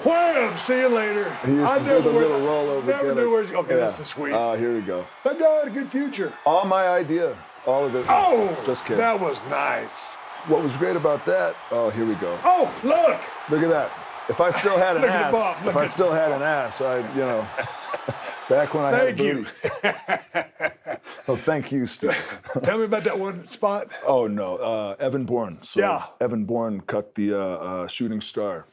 Wham! See you later. He used to do the little rollover. Never knew where. Okay, this is sweet. Here we go. That guy had a good future. All my idea. All of it. Oh, just kidding. That was nice. What was great about that? Oh, here we go. Oh, look. Look at that. If I still had an Look at ass, Bob, if I still had an ass, Back when I had a Thank you. booty. Oh, thank you, Steve. Tell me about that one spot. Oh no, Evan Bourne. So Yeah. Evan Bourne cut the shooting star.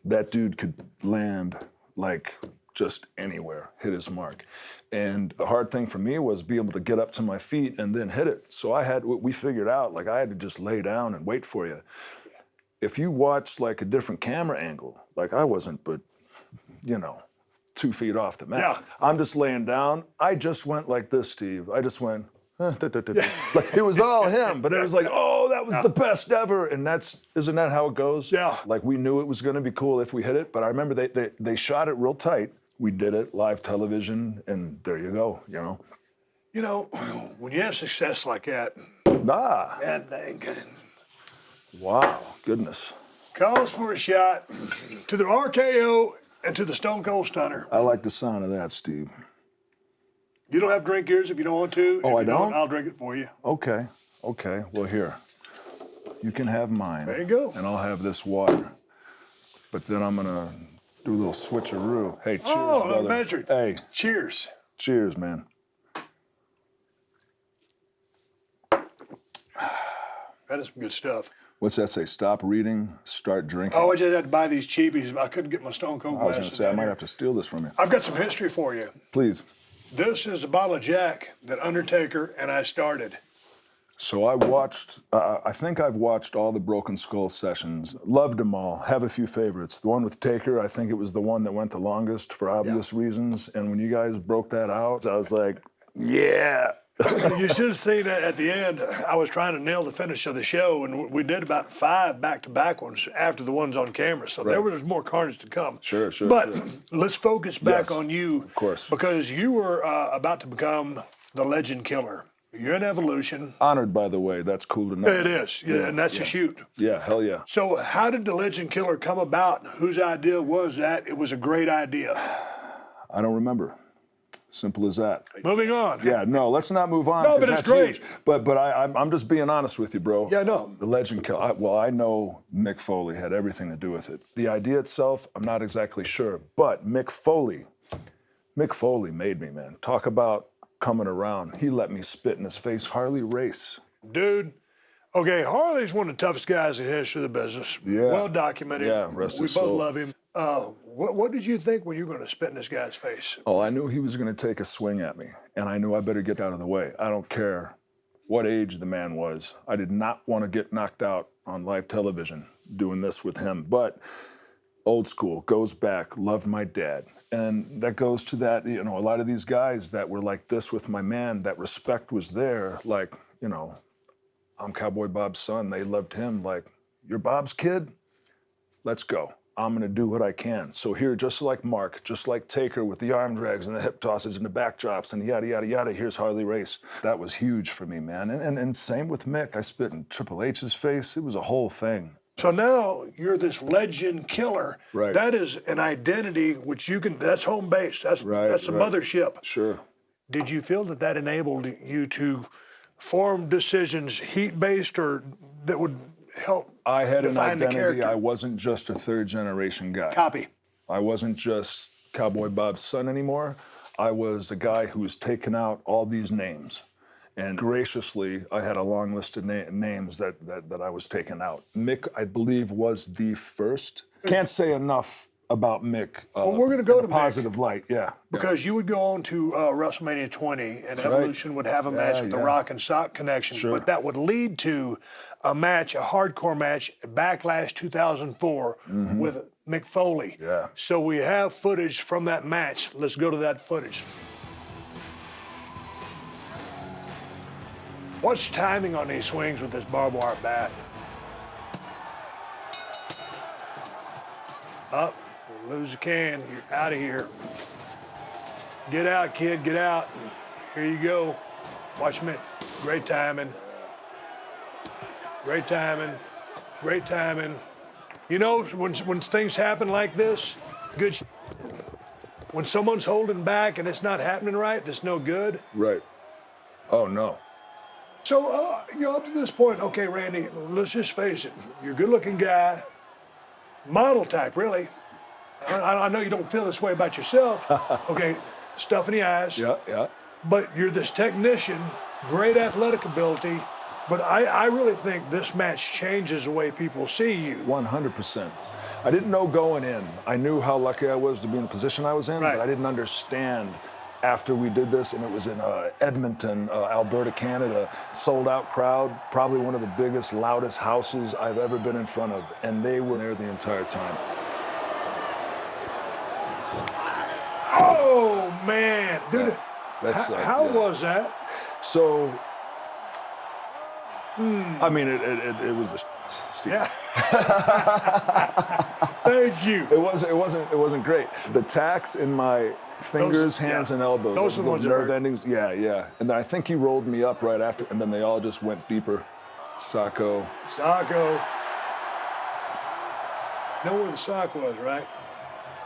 That dude could land like just anywhere, hit his mark. And the hard thing for me was be able to get up to my feet and then hit it. So we figured out, like I had to just lay down and wait for you. If you watch like a different camera angle, like I wasn't, but 2 feet off the mat. Yeah. I'm just laying down. I just went like this, Steve. I just went, like it was all him, but it was like, oh, that was the best ever. And isn't that how it goes? Yeah. Like we knew it was gonna be cool if we hit it, but I remember they shot it real tight. We did it live television, and there you go, When you have success like that, that thing Wow, goodness. calls for a shot to the RKO and to the Stone Cold Stunner. I like the sound of that, Steve. You don't have to drink yours if you don't want to. Oh, If you I don't? I'll drink it for you. Okay. Well, here. You can have mine. There you go. And I'll have this water. But then I'm gonna do a little switcheroo. Hey, cheers, Oh, brother. measured. Hey, Cheers. cheers, man. That is some good stuff. What's that say? Stop reading, start drinking. Oh, I just had to buy these cheapies. I couldn't get my Stone Cold I was glasses. gonna say I down might here. have to steal this from you. I've got some history for you. Please. This is a bottle of Jack that Undertaker and I started. So I think I've watched all the Broken Skull sessions. Loved them all. Have a few favorites. The one with Taker, I think it was the one that went the longest for obvious reasons. And when you guys broke that out, I was like, yeah. You should have seen that at the end. I was trying to nail the finish of the show, and we did about 5 back-to-back ones after the ones on camera. So there was more carnage to come. Sure. But let's focus back Yes, on you. of course. Because you were about to become the Legend Killer. You're in Evolution. Honored, by the way. That's cool to know. It is, yeah, and that's a shoot. Yeah, hell yeah. So how did the Legend Killer come about? Whose idea was that? It was a great idea. I don't remember. Simple as that. Moving on. Yeah, no, let's not move on. No, 'cause but it's that's great. huge. But I'm just being honest with you, bro. Yeah, no. The Legend Kill. I know Mick Foley had everything to do with it. The idea itself, I'm not exactly sure. But Mick Foley made me, man. Talk about coming around. He let me spit in his face. Harley Race. Dude, okay, Harley's one of the toughest guys in the history of the business. Yeah. Well documented. Yeah, rest we his both soul. love him. What did you think when you were going to spit in this guy's face? Oh, I knew he was going to take a swing at me, and I knew I better get out of the way. I don't care what age the man was. I did not want to get knocked out on live television doing this with him. But old school, goes back, loved my dad. And that goes to that, a lot of these guys that were like this with my man, that respect was there. Like, I'm Cowboy Bob's son. They loved him. Like, you're Bob's kid? Let's go. I'm going to do what I can. So here, just like Mark, just like Taker with the arm drags and the hip tosses and the back drops and yada, yada, yada, here's Harley Race. That was huge for me, man. And same with Mick. I spit in Triple H's face. It was a whole thing. So now you're this Legend Killer. Right. That is an identity which that's home base. That's a mothership. Sure. Did you feel that enabled you to form decisions heat-based or that would help I had an define the identity. character? I wasn't just a third generation guy. Copy. I wasn't just Cowboy Bob's son anymore. I was a guy who was taking out all these names. And graciously, I had a long list of names that I was taking out. Mick, I believe, was the first. Can't say enough about Mick. Well, we're gonna go in to a positive light, yeah. Because you would go on to WrestleMania 20, and Evolution would have a match with the Rock and Sock connection. Sure. But that would lead to a match, a hardcore match, Backlash 2004 with Mick Foley. Yeah. So we have footage from that match. Let's go to that footage. What's timing on these swings with this barbed wire bat? Up, lose the can, you're out of here. Get out, kid, get out. Here you go. Watch me. Great timing. Great timing. Great timing. You know, when things happen like this, good. When someone's holding back and it's not happening right, it's no good. Right. Oh, no. So, up to this point, okay, Randy, let's just face it. You're a good-looking guy, model type, really. I know you don't feel this way about yourself. Okay, stuff in the eyes. Yeah, yeah. But you're this technician, great athletic ability. But I really think this match changes the way people see you. 100%. I didn't know going in. I knew how lucky I was to be in the position I was in, Right. but I didn't understand after we did this, and it was in Edmonton, Alberta, Canada, sold out crowd, probably one of the biggest, loudest houses I've ever been in front of, and they were there the entire time. Oh, man. Dude, Yeah. That's, how yeah. was that? So, I mean, it was the Steve. Yeah. Thank you. It wasn't great. The tacks in my fingers, hands, yeah. and elbows. Those are the little ones that nerve hurt. endings. Yeah, yeah. And then I think he rolled me up right after, and then they all just went deeper. Sacco. Sacco. Know where the sock was, right?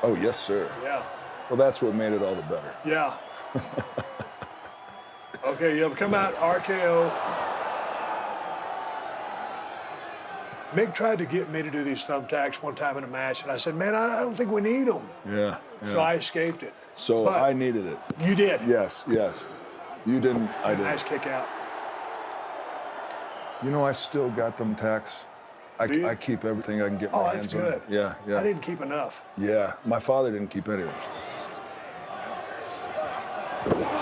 Oh, yes, sir. Yeah. Well, that's what made it all the better. Yeah. Okay, you come out RKO. Mick tried to get me to do these thumbtacks one time in a match, and I said, man, I don't think we need them. Yeah, yeah. So I escaped it. So but I needed it. You did. Yes, yes. You didn't, I did. Nice kick out. You know, I still got them tacks. Do you? I keep everything I can get my Oh, hands that's on. good. Yeah, yeah. I didn't keep enough. Yeah, my father didn't keep anything.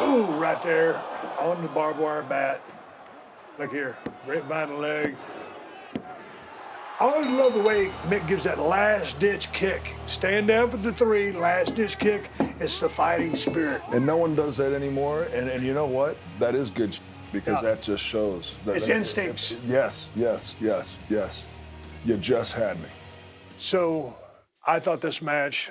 Ooh, right there on the barbed wire bat. Look here, grapevine the leg. I always love the way Mick gives that last ditch kick. Stand down for the 3, last ditch kick. It's the fighting spirit. And no one does that anymore. And you know what? That is good because Yeah. that just shows. That, It's instincts. Yes, yes, yes, yes. You just had me. So I thought this match,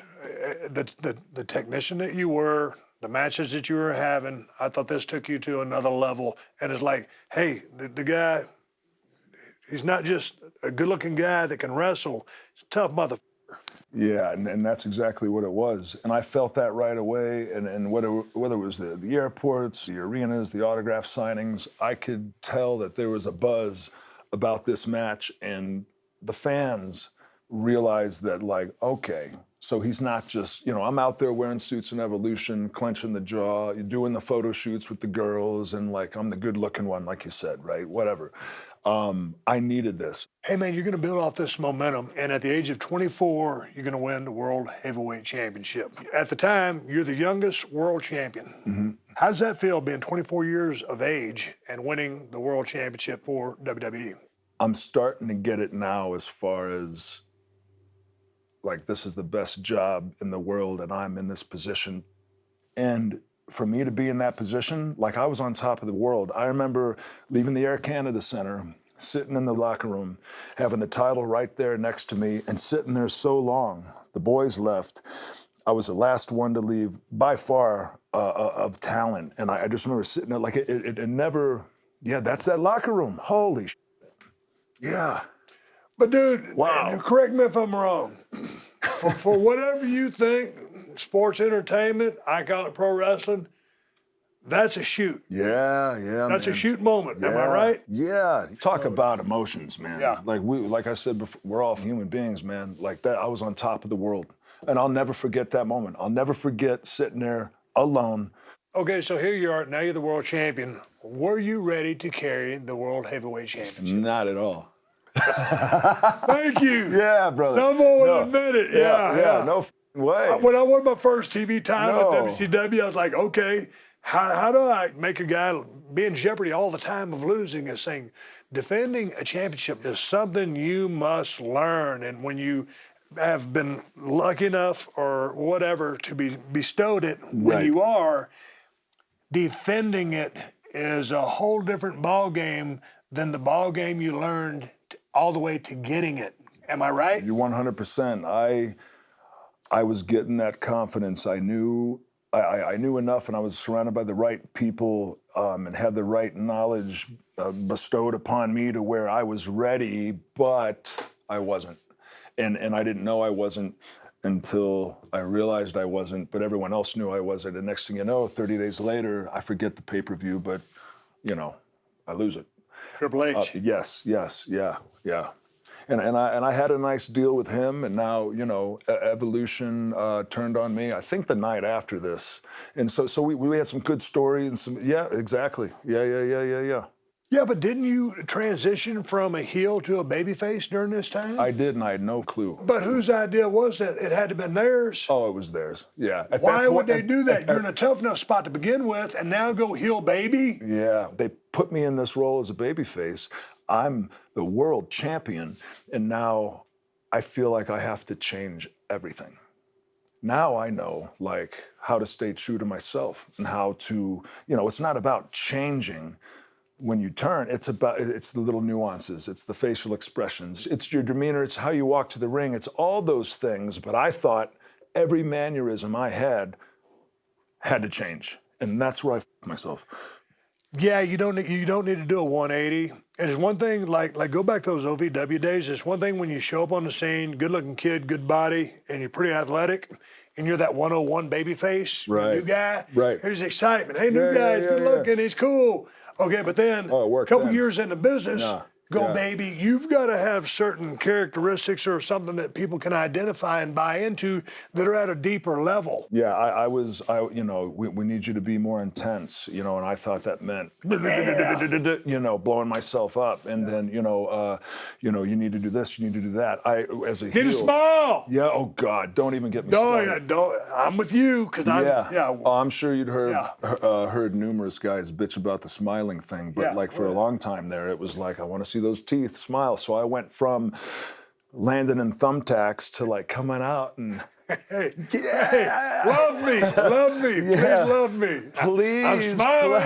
the technician that you were, the matches that you were having, I thought this took you to another level. And it's like, hey, the guy, he's not just a good-looking guy that can wrestle. He's a tough mother. Yeah, and that's exactly what it was. And I felt that right away. And whether it was the airports, the arenas, the autograph signings, I could tell that there was a buzz about this match. And the fans realized that, like, okay, so he's not just, I'm out there wearing suits in Evolution, clenching the jaw, you're doing the photo shoots with the girls, and like, I'm the good-looking one, like you said, right? Whatever. I needed this. Hey, man, you're going to build off this momentum, and at the age of 24, you're going to win the World Heavyweight Championship. At the time, you're the youngest world champion. Mm-hmm. How does that feel, being 24 years of age and winning the World Championship for WWE? I'm starting to get it now as far as, like, this is the best job in the world, and I'm in this position. And for me to be in that position, like, I was on top of the world. I remember leaving the Air Canada Center, sitting in the locker room, having the title right there next to me, and sitting there so long. The boys left. I was the last one to leave, by far, of talent. And I just remember sitting there, like, it never, that's that locker room. Holy shit. Yeah. But, dude, Wow. correct me if I'm wrong. For whatever you think, sports entertainment, I call it pro wrestling, that's a shoot. Yeah, That's man. a shoot moment. Am I Yeah, right? Yeah. Talk about emotions, man. Yeah. Like I said before, we're all human beings, man. Like that, I was on top of the world. And I'll never forget that moment. I'll never forget sitting there alone. Okay, so here you are. Now you're the world champion. Were you ready to carry the World Heavyweight Championship? Not at all. Thank you. Yeah, brother. Someone would No. admit it. Yeah. No way. When I won my first TV time No. at WCW, I was like, okay, how do I make a guy be in jeopardy all the time of losing? And saying, defending a championship is something you must learn. And when you have been lucky enough or whatever to be bestowed it when Right. you are, defending it is a whole different ball game than the ball game you learned all the way to getting it. Am I right? You're 100%. I was getting that confidence. I knew enough, and I was surrounded by the right people and had the right knowledge bestowed upon me to where I was ready, but I wasn't. And I didn't know I wasn't until I realized I wasn't, but everyone else knew I wasn't. And next thing you know, 30 days later, I forget the pay-per-view, but, I lose it. Triple H. Yes, yeah. And I had a nice deal with him, and now, you know, Evolution turned on me, I think the night after this. And so we had some good story and some, yeah, exactly. Yeah. Yeah, but didn't you transition from a heel to a babyface during this time? I did, and I had no clue. But whose idea was that? It had to have been theirs. Oh, it was theirs. Yeah. At Why that would point- they do that? You're in a tough enough spot to begin with, and now go heel baby? Yeah, they put me in this role as a babyface. I'm the world champion, and now I feel like I have to change everything. Now I know, like, how to stay true to myself and how to, you know, it's not about changing when you turn, it's the little nuances, it's the facial expressions, it's your demeanor, it's how you walk to the ring, it's all those things. But I thought every mannerism I had to change, and that's where I f***ed myself. Yeah, you don't need to do a 180. And it's one thing, like go back to those OVW days. It's one thing when you show up on the scene, good-looking kid, good body, and you're pretty athletic, and you're that 101 baby face, Right. new guy. Right. There's excitement. Hey, new Yeah, guy, yeah, he's yeah, good looking, he's cool. Okay, but then Oh, it a worked couple then. years in the business, Yeah, go yeah. baby, you've got to have certain characteristics or something that people can identify and buy into that are at a deeper level. Yeah, you know, we need you to be more intense, you know, and I thought that meant, you know, blowing myself up, and then, you know, you need to do this, you need to do that. As a Need a heel, smile. yeah, oh God, don't even get me No, started. yeah, don't. I'm with you because Oh, I'm sure you'd heard Yeah. heard numerous guys bitch about the smiling thing, but Yeah, like for a long time there, it was like, I want to see those teeth smile. So I went from landing in thumbtacks to like coming out and Hey, love me, please love me. Please, I'm smiling.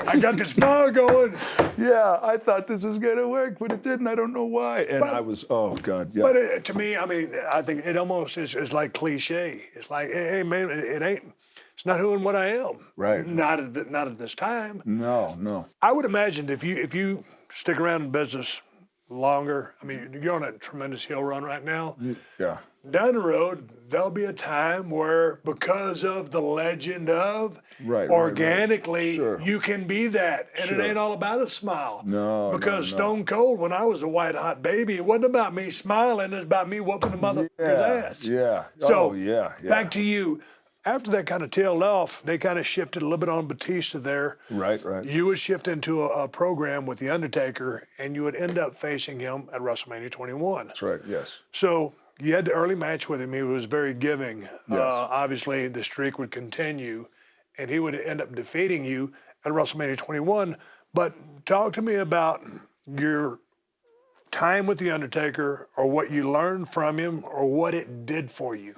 I got the smile going. yeah, I thought this was gonna work, but it didn't. I don't know why. And I was, oh God, yeah. But to me, I mean, I think it almost is like cliche. It's like, hey man, it ain't. It's not who and what I am. Right. Not at this time. No. I would imagine if you stick around in business longer, I mean, you're on a tremendous hill run right now. Yeah. Down the road, there'll be a time where, because of the legend of, Right. organically, Sure. you can be that. And Sure. it ain't all about a smile. No, Because no. Stone Cold, when I was a white hot baby, it wasn't about me smiling, it's about me whooping the motherfucker's ass. Yeah. So, oh, yeah. back to you. After that kind of tailed off, they kind of shifted a little bit on Batista there. Right. You would shift into a program with The Undertaker, and you would end up facing him at WrestleMania 21. That's right. Yes. So you had the early match with him. He was very giving. Yes. Obviously, the streak would continue, and he would end up defeating you at WrestleMania 21. But talk to me about your time with The Undertaker, or what you learned from him, or what it did for you.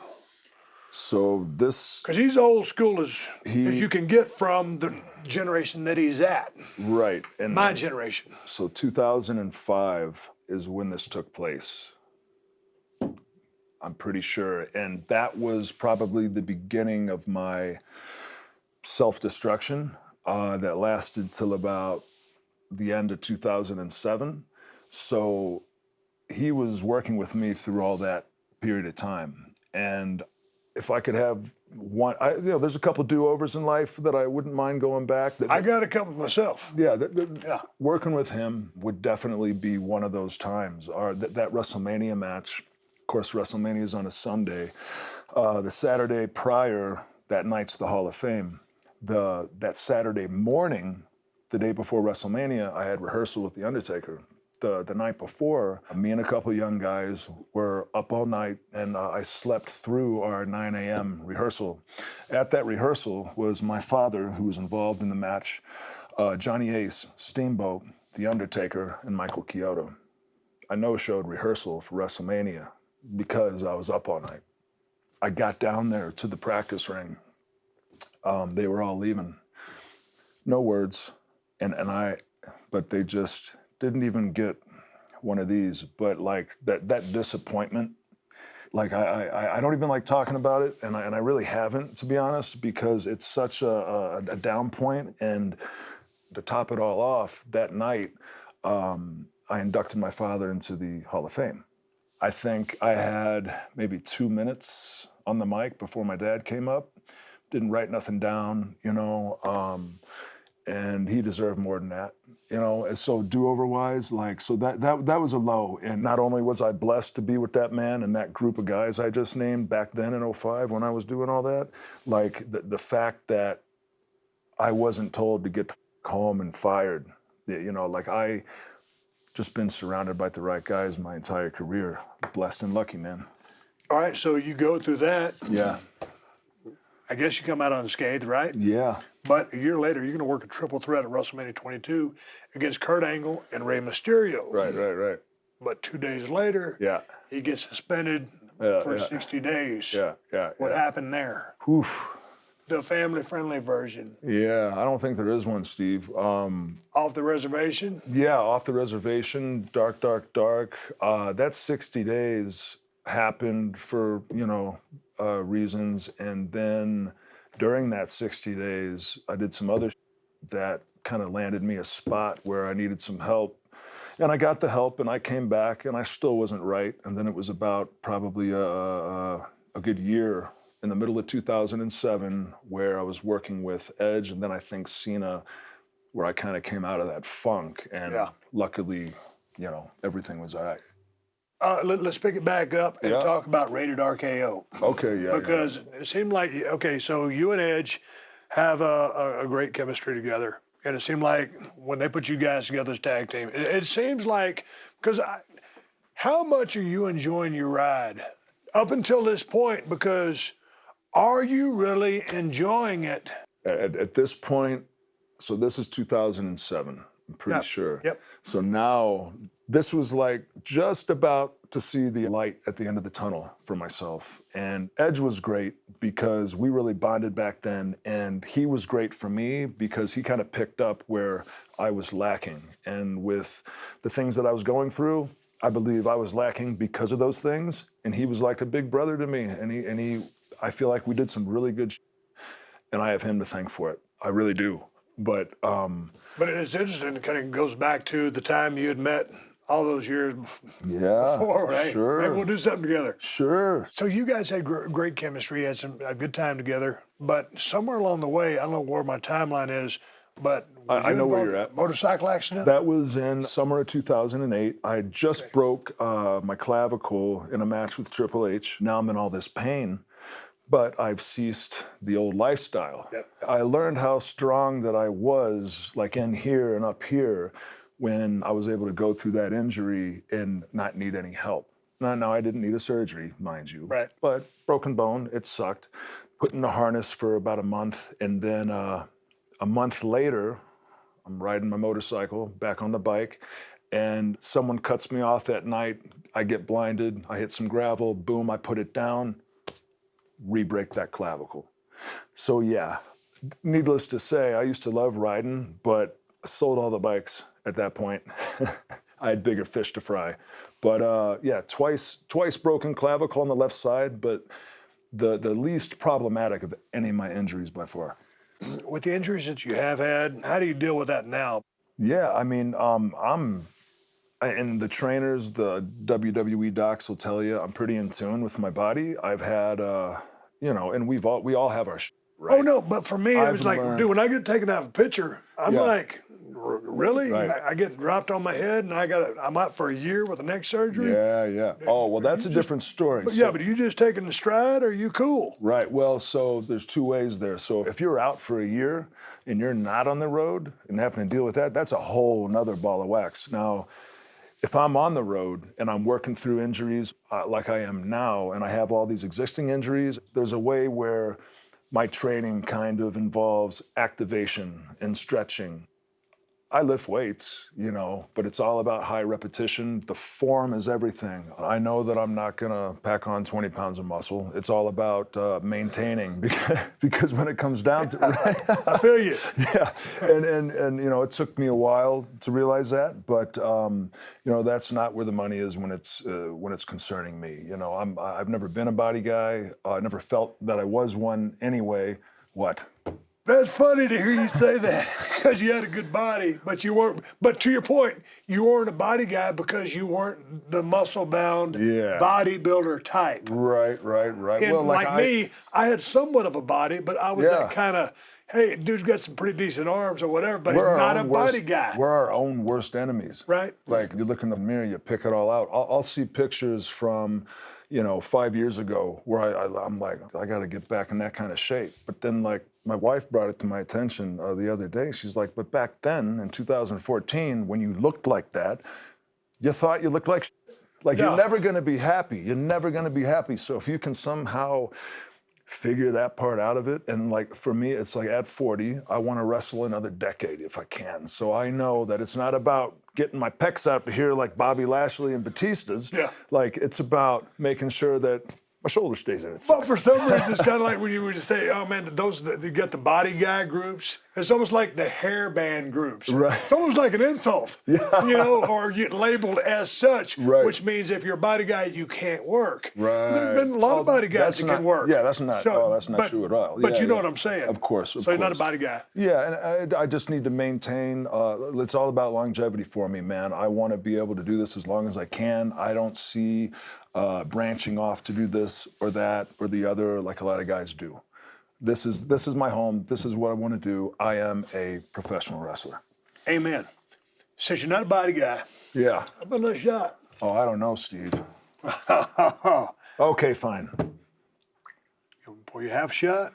So this, Because he's old school as you can get from the generation that he's at, right. And my generation. so 2005 is when this took place. I'm pretty sure. And that was probably the beginning of my self-destruction that lasted till about the end of 2007. So he was working with me through all that period of time. And if I could have one, there's a couple do-overs in life that I wouldn't mind going back. I got a couple myself. Yeah, Yeah. working with him would definitely be one of those times. Or that WrestleMania match, of course, WrestleMania is on a Sunday. The Saturday prior, that night's the Hall of Fame. That Saturday morning, the day before WrestleMania, I had rehearsal with The Undertaker. The night before, me and a couple of young guys were up all night, and I slept through our 9 a.m. rehearsal. At that rehearsal was my father, who was involved in the match, Johnny Ace, Steamboat, The Undertaker, and Michael Chiodo. I no-showed rehearsal for WrestleMania because I was up all night. I got down there to the practice ring. They were all leaving. No words, but they just didn't even get one of these. But like that disappointment, like I don't even like talking about it, and I really haven't, to be honest, because it's such a down point. And to top it all off, that night, I inducted my father into the Hall of Fame. I think I had maybe 2 minutes on the mic before my dad came up. Didn't write nothing down, and he deserved more than that. You know, and so do-over wise, like, so that was a low. And not only was I blessed to be with that man and that group of guys I just named back then in '05 when I was doing all that, like the fact that I wasn't told to get home and fired. You know, like I just been surrounded by the right guys my entire career. Blessed and lucky, man. All right, so you go through that. Yeah. I guess you come out unscathed, right? Yeah. But a year later, you're going to work a triple threat at WrestleMania 22 against Kurt Angle and Rey Mysterio. Right. But 2 days later, Yeah. he gets suspended for 60 days. Yeah. What happened there? Oof. The family-friendly version. Yeah, I don't think there is one, Steve. Off the reservation? Yeah, off the reservation, dark. That 60 days happened for, reasons. And then during that 60 days, I did some other that kind of landed me a spot where I needed some help. And I got the help and I came back and I still wasn't right. And then it was about probably a good year in the middle of 2007 where I was working with Edge and then I think Cena, where I kind of came out of that funk. And luckily, everything was all right. Let's pick it back up and talk about Rated RKO. Okay, yeah. Because it seemed like, so you and Edge have a great chemistry together. And it seemed like when they put you guys together as tag team, it seems like, because how much are you enjoying your ride up until this point? Because are you really enjoying it? At this point, so this is 2007, I'm pretty sure. Yep. So now, this was like just about to see the light at the end of the tunnel for myself. And Edge was great because we really bonded back then. And he was great for me because he kind of picked up where I was lacking. And with the things that I was going through, I believe I was lacking because of those things. And he was like a big brother to me. And he I feel like we did some really good and I have him to thank for it. I really do. But it's interesting. It kind of goes back to the time you had met all those years before, right? Sure. Maybe we'll do something together. Sure. So you guys had great chemistry, had a good time together. But somewhere along the way, I don't know where my timeline is, but I know where you're at. Motorcycle accident? That was in summer of 2008. I had just broke my clavicle in a match with Triple H. Now I'm in all this pain. But I've ceased the old lifestyle. Yep. I learned how strong that I was, like in here and up here, when I was able to go through that injury and not need any help. Now I didn't need a surgery, mind you. Right. But broken bone, it sucked. Put in a harness for about a month, and then a month later, I'm riding my motorcycle back on the bike, and someone cuts me off at night. I get blinded. I hit some gravel. Boom! I put it down. Re-break that clavicle. So yeah, needless to say, I used to love riding, but I sold all the bikes at that point. I had bigger fish to fry. But twice broken clavicle on the left side, but the least problematic of any of my injuries by far. With the injuries that you have had, how do you deal with that now? Yeah, I mean, and the trainers, the WWE docs will tell you, I'm pretty in tune with my body. I've had, and we all have our right? Oh, no, but for me, it was like, dude, when I get taken out of a picture, I'm like, really? Right. I get dropped on my head and I'm out for a year with a neck surgery? Yeah. Oh, well, that's a different story. But you just taking the stride or are you cool? Right. Well, so there's two ways there. So if you're out for a year and you're not on the road and having to deal with that, that's a whole nother ball of wax. Now, if I'm on the road and I'm working through injuries like I am now, and I have all these existing injuries, there's a way where my training kind of involves activation and stretching. I lift weights, but it's all about high repetition. The form is everything. I know that I'm not gonna pack on 20 pounds of muscle. It's all about maintaining because when it comes down to it, I feel you. Yeah, and it took me a while to realize that, but that's not where the money is when it's concerning me. I've never been a body guy. I never felt that I was one anyway. What? That's funny to hear you say that because you had a good body, but you weren't. But to your point, you weren't a body guy because you weren't the muscle-bound bodybuilder type. Right. And Well, like me, I had somewhat of a body, but I was that kind of, hey, dude's got some pretty decent arms or whatever, but he's We're our not a own body worst- guy. We're our own worst enemies. Right. Like you look in the mirror, you pick it all out. I'll see pictures from, 5 years ago where I'm like, I got to get back in that kind of shape. But then like my wife brought it to my attention the other day. She's like, but back then in 2014, when you looked like that, you thought you looked like like Yeah. you're never going to be happy. You're never going to be happy. So if you can somehow figure that part out of it, and like for me, it's like at 40, I want to wrestle another decade if I can. So I know that it's not about getting my pecs out to here like Bobby Lashley and Batista's. Yeah. Like it's about making sure that my shoulder stays in it. But for some reason, it's kind of like when you would say, oh man, you get the body guy groups. It's almost like the hairband groups. Right. It's almost like an insult, or you get labeled as such, Right. which means if you're a body guy, you can't work. Right. There's been a lot of body guys That's that not- can work. yeah, that's not- that's not true at all. But Yeah, you know yeah. what I'm saying. Of course, So of you're not a course. body guy. Yeah, and I just need to maintain. It's all about longevity for me, man. I want to be able to do this as long as I can. I don't see branching off to do this or that or the other like a lot of guys do. This is my home. This is what I want to do. I am a professional wrestler. Amen. Since you're not a body guy, Yeah. how about another shot? Oh, I don't know, Steve. Okay, fine. Pour you half shot.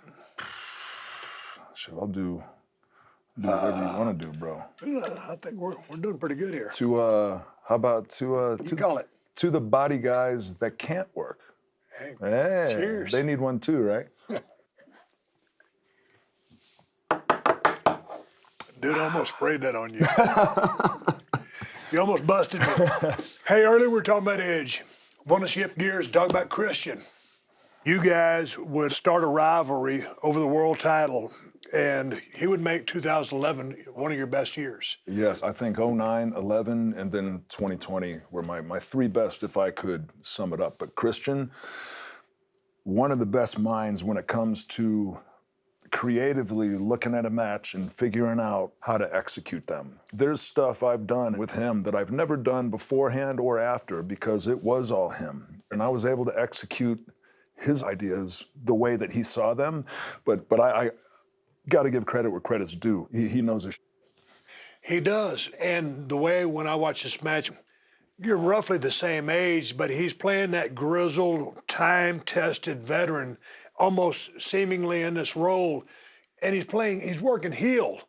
Shit, I'll do whatever you want to do, bro. I think we're doing pretty good here. How about You call it. to the body guys that can't work? Hey, Hey, cheers. they need one too, right? Dude, I almost sprayed that on you. You almost busted me. Hey, earlier we were talking about Edge. Want to shift gears, talk about Christian. You guys would start a rivalry over the world title, and he would make 2011 one of your best years. Yes, I think 09, 11, and then 2020 were my three best if I could sum it up. But Christian, one of the best minds when it comes to creatively looking at a match and figuring out how to execute them. There's stuff I've done with him that I've never done beforehand or after because it was all him. And I was able to execute his ideas the way that he saw them. But I got to give credit where credit's due. He knows his. He does. And the way when I watch this match, you're roughly the same age, but he's playing that grizzled, time-tested veteran, almost seemingly in this role. And he's working heel.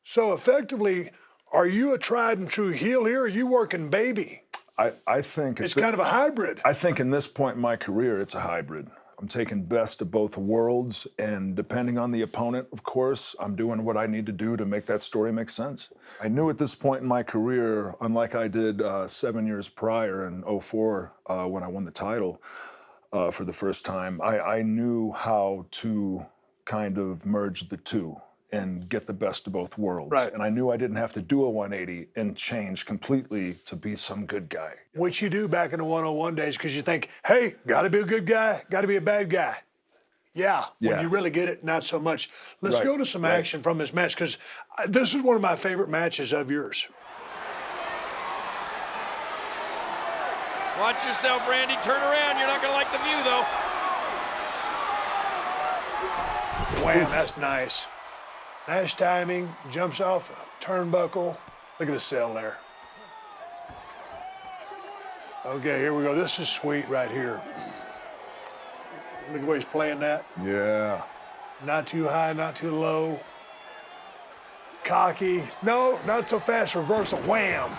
So effectively, are you a tried and true heel here, or are you working baby? I think It's kind of a hybrid. I think in this point in my career, it's a hybrid. I'm taking best of both worlds, and depending on the opponent, of course, I'm doing what I need to do to make that story make sense. I knew at this point in my career, unlike I did 7 years prior in 04 when I won the title for the first time, I knew how to kind of merge the two and get the best of both worlds. Right. And I knew I didn't have to do a 180 and change completely to be some good guy. Which you do back in the 101 days because you think, hey, got to be a good guy, got to be a bad guy. Yeah, when Yeah. you really get it, not so much. Let's Right, go to some right. action from this match because this is one of my favorite matches of yours. Watch yourself, Randy. Turn around. You're not going to like the view, though. Wham, that's nice. Nice timing, jumps off a turnbuckle. Look at the cell there. Okay, here we go. This is sweet right here. Look at the way he's playing that. Yeah. Not too high, not too low. Cocky. No, not so fast. Reversal. Wham.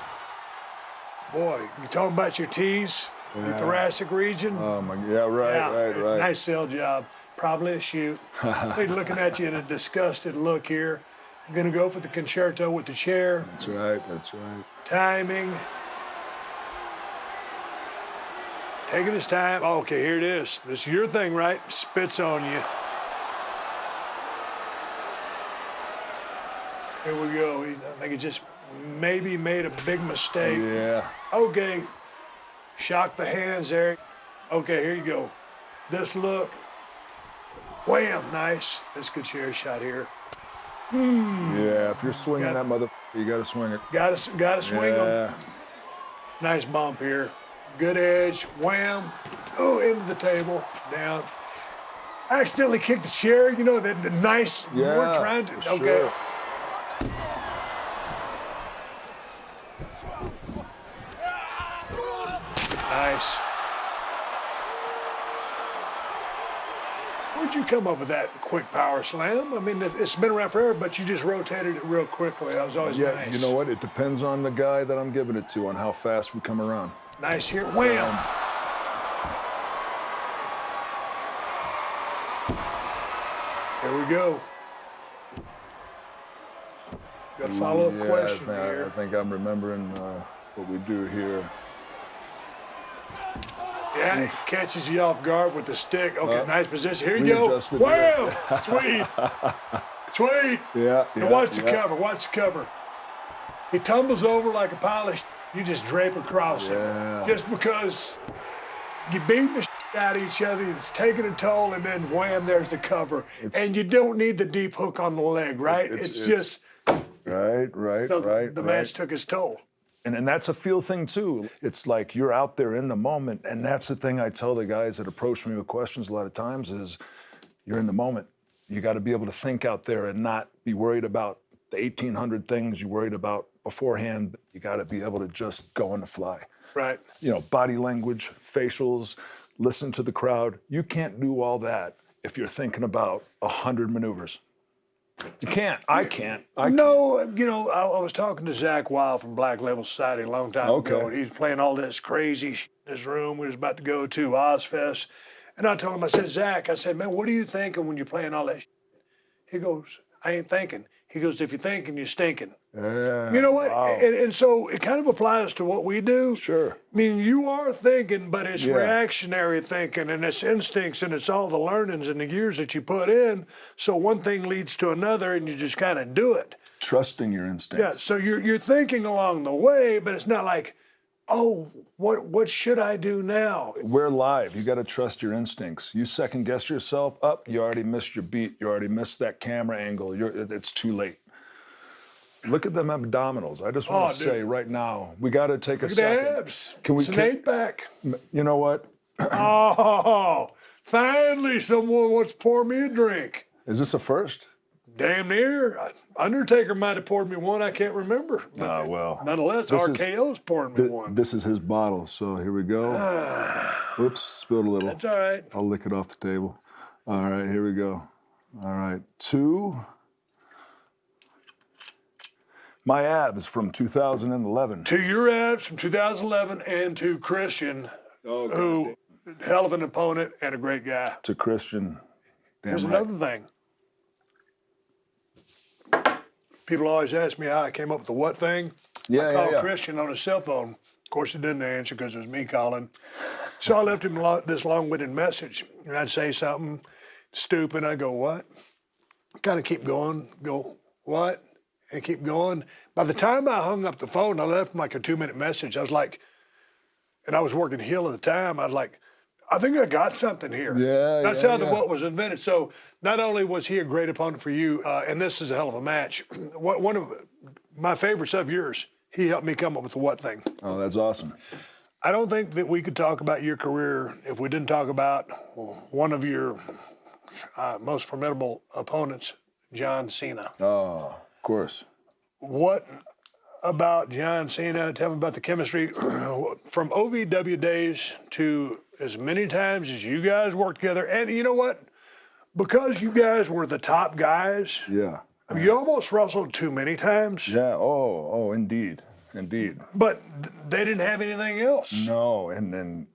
Boy, you talking about your T's, your thoracic region? Oh my, yeah, right. Nice sell job. Probably a shoot. He's looking at you in a disgusted look here. I'm going to go for the concerto with the chair. That's right. Timing. Taking his time. Oh, okay, here it is. This is your thing, right? Spits on you. Here we go. I think he just maybe made a big mistake. Yeah. Okay. Shock the hands there. Okay, here you go. This look. Wham, nice. That's a good chair shot here. Yeah, if you're swinging Got- that mother, you got to swing it. Got to swing him. Yeah. Nice bump here. Good edge. Wham. Oh, into the table. Down. accidentally kicked the chair. You know, the nice. You weren't Yeah, trying to. for Okay. sure. Nice. Where'd you come up with that quick power slam? I mean, it's been around forever, but you just rotated it real quickly. That was always Yeah, nice. you know what? It depends on the guy that I'm giving it to, on how fast we come around. Nice here. Wham! Here we go. Got a follow-up Yeah, question I here. think I'm remembering what we do here. Yeah, he catches you off guard with the stick. Okay, nice position. Here you go. readjusted Wham! Sweet. Sweet. Yeah, Now yeah, watch the yeah. cover. Watch the cover. He tumbles over like a pile of shit. You just drape across Yeah. him. Just because you beat the shit out of each other, it's taking a toll, and then wham, there's the cover. And you don't need the deep hook on the leg, right? It's just Right, so right. the right. match took its toll. And that's a feel thing too. It's like you're out there in the moment, and that's the thing I tell the guys that approach me with questions a lot of times is you're in the moment. You got to be able to think out there and not be worried about the 1,800 things you worried about beforehand. You got to be able to just go on the fly. Right. You know, body language, facials, listen to the crowd. You can't do all that if you're thinking about 100 maneuvers. You can't. I can't. No, you know, I was talking to Zach Wild from Black Label Society a long time ago, Okay. and he's playing all this crazy shit in his room. We was about to go to Ozfest, and I told him, I said, Zach, I said, man, what are you thinking when you're playing all that shit? He goes, I ain't thinking. He goes, if you're thinking, you're stinking. Yeah, You know what? wow. And so it kind of applies to what we do. Sure. I mean, you are thinking, but it's Yeah. reactionary thinking, and it's instincts, and it's all the learnings and the years that you put in. So one thing leads to another, and you just kind of do it. Trusting your Yeah. instincts. So you're thinking along the way, but it's not like, oh, what should I do now? We're live. You got to trust your instincts. You second guess yourself up, you already missed your beat. You already missed that camera angle. It's too late. Look at them abdominals. I just want Oh, to dude. say right now, we got to take a Look at the second. abs. Can we- It's an can- 8-pack. You know what? Oh, finally someone wants to pour me a drink. Is this a first? Damn near. Undertaker might have poured me one. I can't remember. Ah, well. Nonetheless, This is- RKO's pouring me one. This is his bottle, so here we go. Whoops, spilled a little. That's all right. I'll lick it off the table. All right, here we go. All right, 2. My abs from 2011. To your abs from 2011 and to Christian, who, hell of an opponent and a great guy. To Christian. Damn Here's right. another thing. People always ask me how I came up with the what thing. I called Christian on his cell phone. Of course, he didn't answer because it was me calling. So I left him this long-winded message, and I'd say something stupid. I'd go, what? Kind of keep going, go, what? And keep going. By the time I hung up the phone, I left him like a 2-minute message. I was like, and I was working Hill at the time. I was like, I think I got something here. Yeah, That's yeah, how the yeah. what was invented. So not only was he a great opponent for you, and this is a hell of a match, one of my favorites of yours, he helped me come up with the what thing. Oh, that's awesome. I don't think that we could talk about your career if we didn't talk about one of your most formidable opponents, John Cena. Oh, of course. What about John Cena? Tell me about the chemistry from OVW days to as many times as you guys worked together. And you know what? Because you guys were the top guys, Yeah. you almost wrestled too many times, Yeah. Oh, indeed. Indeed. but they didn't have anything else. No, and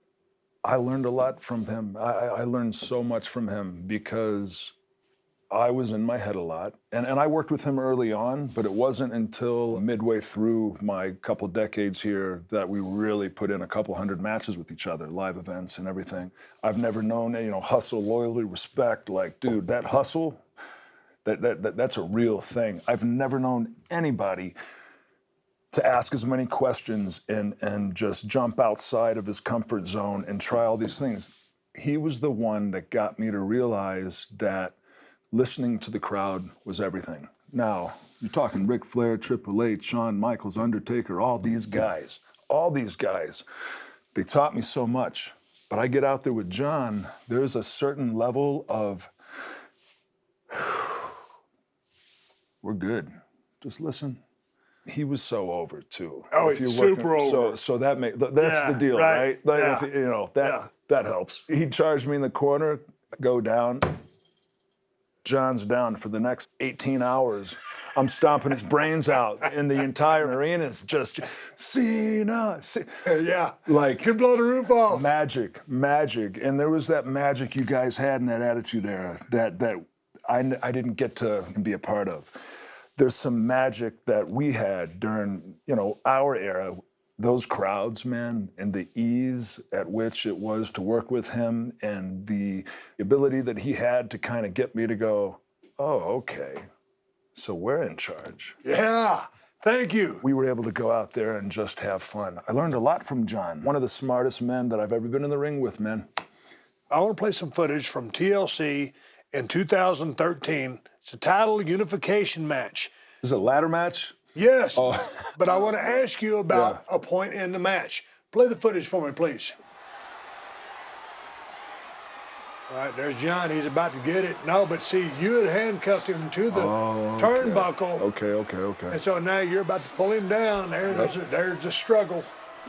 I learned a lot from him. I learned so much from him because I was in my head a lot. And I worked with him early on, but it wasn't until midway through my couple decades here that we really put in a couple hundred matches with each other, live events and everything. I've never known, hustle, loyalty, respect. Like, dude, that hustle, that's a real thing. I've never known anybody to ask as many questions and just jump outside of his comfort zone and try all these things. He was the one that got me to realize that listening to the crowd was everything. Now, you're talking Ric Flair, Triple H, Shawn Michaels, Undertaker, all these guys, they taught me so much. But I get out there with John, there's a certain level of we're good. Just listen. He was so over too. Oh, If he's you're working- super over. So that's Yeah, the deal, right. right? Like, Yeah. if, that Yeah. that helps. He charged me in the corner, go down. John's down for the next 18 hours. I'm stomping his brains out, and the entire arena is just Cena. Yeah. Like Could blow the roof off. magic, and there was that magic you guys had in that Attitude Era that I didn't get to be a part of. There's some magic that we had during our era. Those crowds, man, and the ease at which it was to work with him, and the ability that he had to kind of get me to go, oh, okay, so we're in charge. Yeah. Thank you. We were able to go out there and just have fun. I learned a lot from John, one of the smartest men that I've ever been in the ring with, man. I want to play some footage from TLC in 2013. It's a title unification match. This is a ladder match? Yes, but I want to ask you about a point in the match. Play the footage for me, please. All right, there's John. He's about to get it. No, but see, you had handcuffed him to the turnbuckle. Okay. And so now you're about to pull him down. There's a struggle.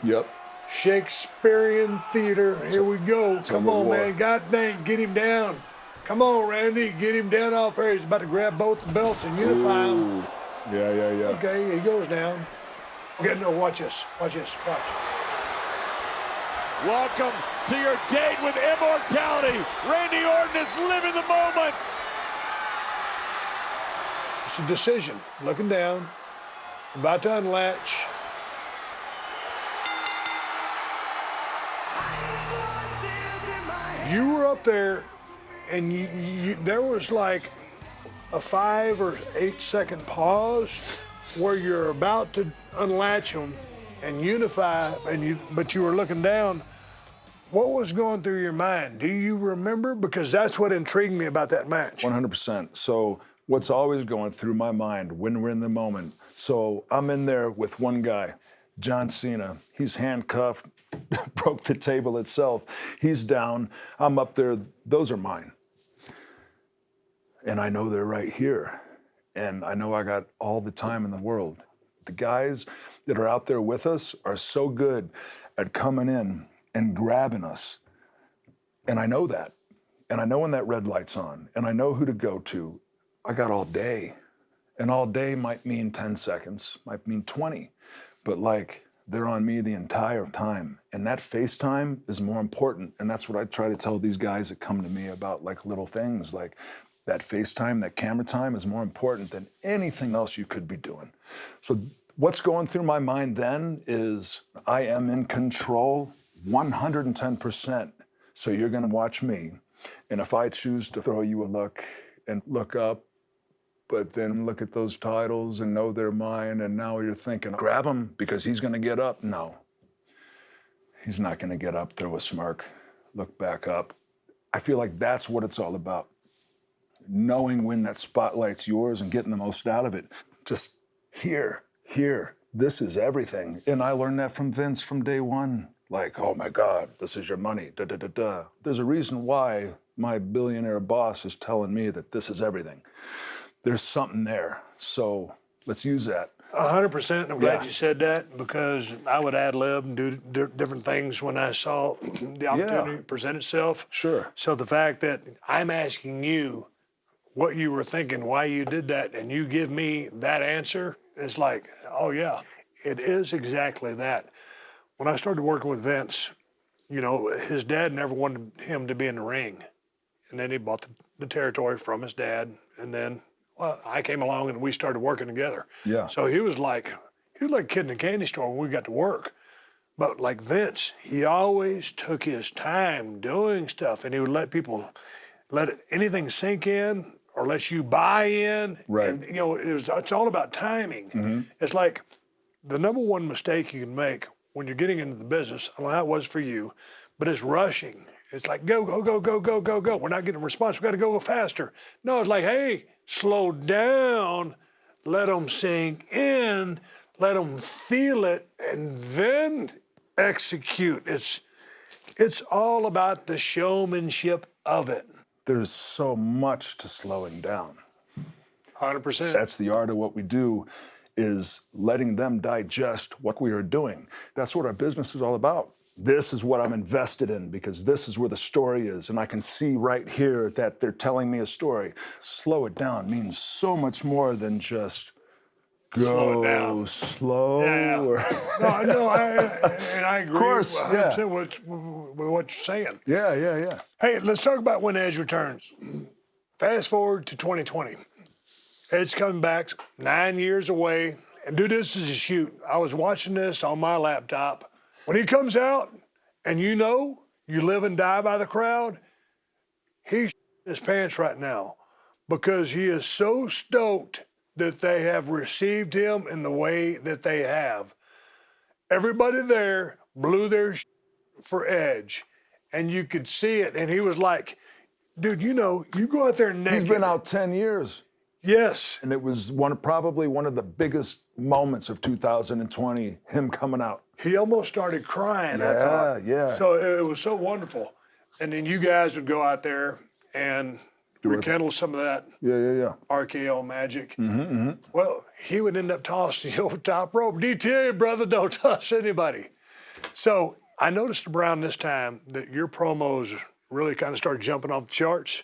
Yep. Shakespearean theater. Here we go. Come on, war. man. God dang, get him down. Come on, Randy. Get him down off there. He's about to grab both the belts and unify them. Ooh. Yeah. Okay, he goes down. Okay, no, watch this. Watch. Welcome to your date with immortality. Randy Orton is living the moment. It's a decision. Looking down. About to unlatch. You were up there, and there was like a 5 or 8 second pause where you're about to unlatch them and unify, but you were looking down. What was going through your mind? Do you remember? Because that's what intrigued me about that match. 100%. So what's always going through my mind when we're in the moment? So I'm in there with one guy, John Cena. He's handcuffed, broke the table itself. He's down. I'm up there. Those are mine. And I know they're right here. And I know I got all the time in the world. The guys that are out there with us are so good at coming in and grabbing us. And I know that. And I know when that red light's on. And I know who to go to. I got all day. And all day might mean 10 seconds, might mean 20. But like, they're on me the entire time. And that FaceTime is more important. And that's what I try to tell these guys that come to me about like little things. Like that FaceTime, that camera time is more important than anything else you could be doing. So what's going through my mind then is I am in control 110%. So you're gonna watch me. And if I choose to throw you a look and look up, but then look at those titles and know they're mine, and now you're thinking, grab him because he's gonna get up. No, he's not gonna get up, throw a smirk, look back up. I feel like that's what it's all about. Knowing when that spotlight's yours and getting the most out of it. Just here, this is everything. And I learned that from Vince from day one. Like, oh my God, this is your money, da. There's a reason why my billionaire boss is telling me that this is everything. There's something there, so let's use that. 100%. I'm glad Yeah. you said that, because I would ad lib and do different things when I saw the opportunity present itself. Sure. So the fact that I'm asking you what you were thinking, why you did that, and you give me that answer, it's like, oh yeah, it is exactly that. When I started working with Vince, his dad never wanted him to be in the ring. And then he bought the territory from his dad, and then I came along and we started working together. Yeah. So he was like a kid in a candy store when we got to work. But like Vince, he always took his time doing stuff, and he would let people anything sink in or let you buy in. Right. And, it's all about timing. It's like the number one mistake you can make when you're getting into the business, I don't know how it was for you, but it's rushing. It's like, go. We're not getting a response. We got to go faster. No, it's like, hey, slow down, let them sink in, let them feel it, and then execute. It's all about the showmanship of it. There's so much to slowing down. 100%. That's the art of what we do, is letting them digest what we are doing. That's what our business is all about. This is what I'm invested in because this is where the story is. And I can see right here that they're telling me a story. Slow it down means so much more than just Slow it go down. slow. Yeah. Or No, and I agree course, 100% with what you're saying. yeah. Hey, let's talk about when Edge returns. Fast forward to 2020. Edge coming back 9 years away. And dude, this is a shoot. I was watching this on my laptop. When he comes out and you live and die by the crowd, he's his pants right now because he is so stoked that they have received him in the way that they have. Everybody there blew their for Edge, and you could see it. And he was like, dude, you go out there naked. He's been out 10 years. Yes. And it was probably one of the biggest moments of 2020, him coming out. He almost started crying, I thought. Yeah. So it was so wonderful. And then you guys would go out there and rekindle some of that Yeah. RKO magic. Well, he would end up tossing you over top rope. DTA, brother, don't toss anybody. So I noticed around this time that your promos really kind of started jumping off the charts.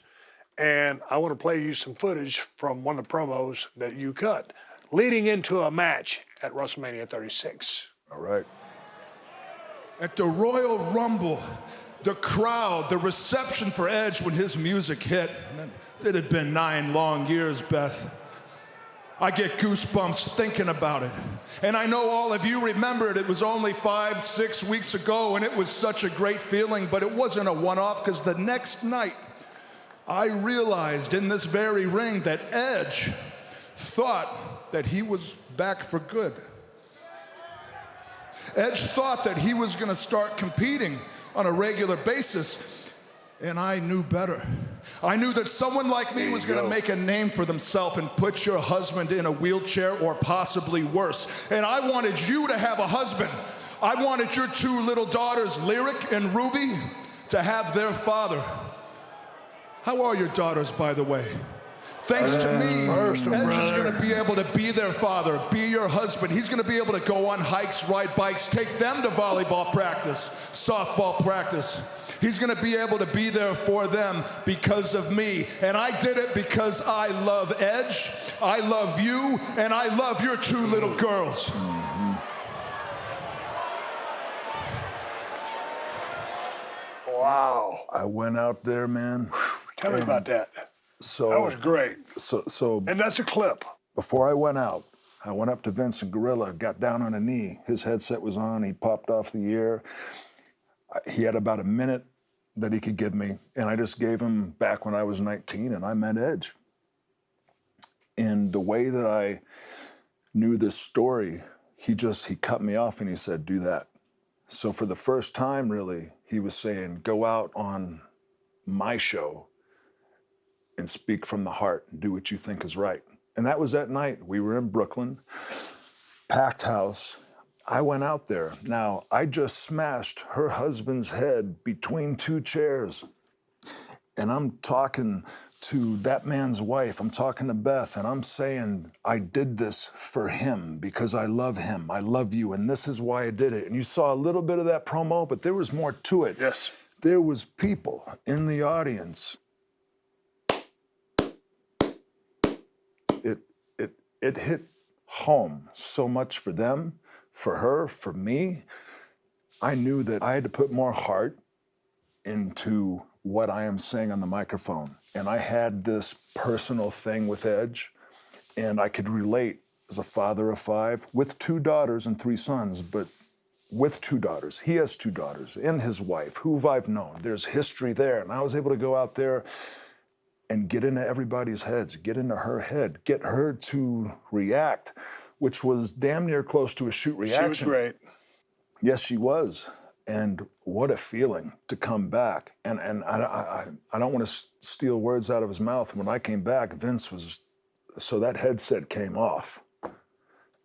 And I want to play you some footage from one of the promos that you cut leading into a match at WrestleMania 36. All right. At the Royal Rumble, the crowd, the reception for Edge when his music hit, man, it had been 9 long years, Beth. I get goosebumps thinking about it. And I know all of you remember it. It was only 5-6 weeks ago, and it was such a great feeling, but it wasn't a one-off because the next night, I realized in this very ring that Edge thought that he was back for good. Edge thought that he was going to start competing on a regular basis, and I knew better. I knew that someone like me was going to make a name for themselves and put your husband in a wheelchair or possibly worse. And I wanted you to have a husband. I wanted your 2 little daughters, Lyric and Ruby, to have their father. How are your daughters, by the way? Thanks to me, Edge is going to be able to be their father, be your husband. He's going to be able to go on hikes, ride bikes, take them to volleyball practice, softball practice. He's going to be able to be there for them because of me. And I did it because I love Edge, I love you, and I love your 2 little girls. Wow. I went out there, man. Tell me about that. So That was great. So And that's a clip. before I went out, I went up to Vince and Gorilla, got down on a knee. His headset was on. He popped off the ear. He had about a minute that he could give me, and I just gave him back when I was 19, and I met Edge. And the way that I knew this story, he cut me off and he said, do that. So for the first time, really, he was saying, go out on my show and speak from the heart and do what you think is right. And that was that night. We were in Brooklyn, packed house. I went out there. Now, I just smashed her husband's head between 2 chairs. And I'm talking to that man's wife. I'm talking to Beth, and I'm saying, I did this for him because I love him. I love you, and this is why I did it. And you saw a little bit of that promo, but there was more to it. Yes. There was people in the audience. It hit home so much for them, for her, for me. I knew that I had to put more heart into what I am saying on the microphone. And I had this personal thing with Edge, and I could relate as a father of 5 with 2 daughters and 3 sons, but with 2 daughters. He has 2 daughters and his wife, who I've known. There's history there. And I was able to go out there and get into everybody's heads, get into her head, get her to react, which was damn near close to a shoot reaction. She was great. Yes, she was. And what a feeling to come back. And I don't want to steal words out of his mouth. When I came back, Vince was, so that headset came off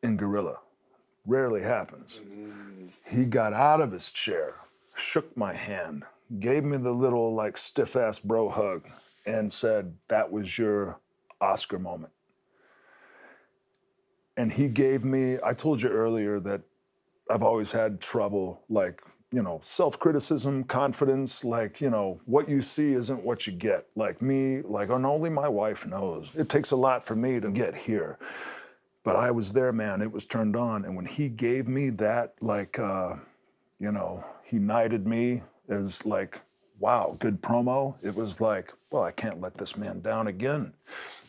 in Gorilla. Rarely happens. He got out of his chair, shook my hand, gave me the little like stiff-ass bro hug, and said, that was your Oscar moment. And he gave me, I told you earlier that I've always had trouble, like, self-criticism, confidence, like, what you see isn't what you get. Like me, like, and only my wife knows. It takes a lot for me to get here. But I was there, man. It was turned on. And when he gave me that, like, he knighted me as like, wow, good promo. It was like, well, I can't let this man down again.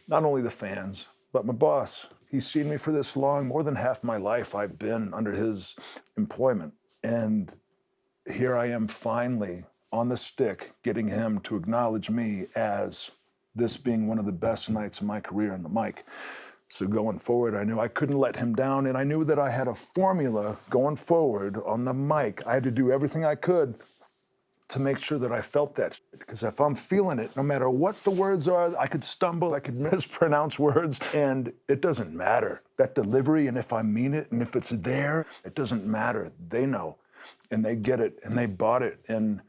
Not only the fans, but my boss. He's seen me for this long. More than half my life I've been under his employment. And here I am finally on the stick, getting him to acknowledge me as this being one of the best nights of my career on the mic. So going forward, I knew I couldn't let him down, and I knew that I had a formula going forward on the mic. I had to do everything I could to make sure that I felt that. Because if I'm feeling it, no matter what the words are, I could stumble, I could mispronounce words, and it doesn't matter. That delivery, and if I mean it, and if it's there, it doesn't matter. They know, and they get it, and they bought it. And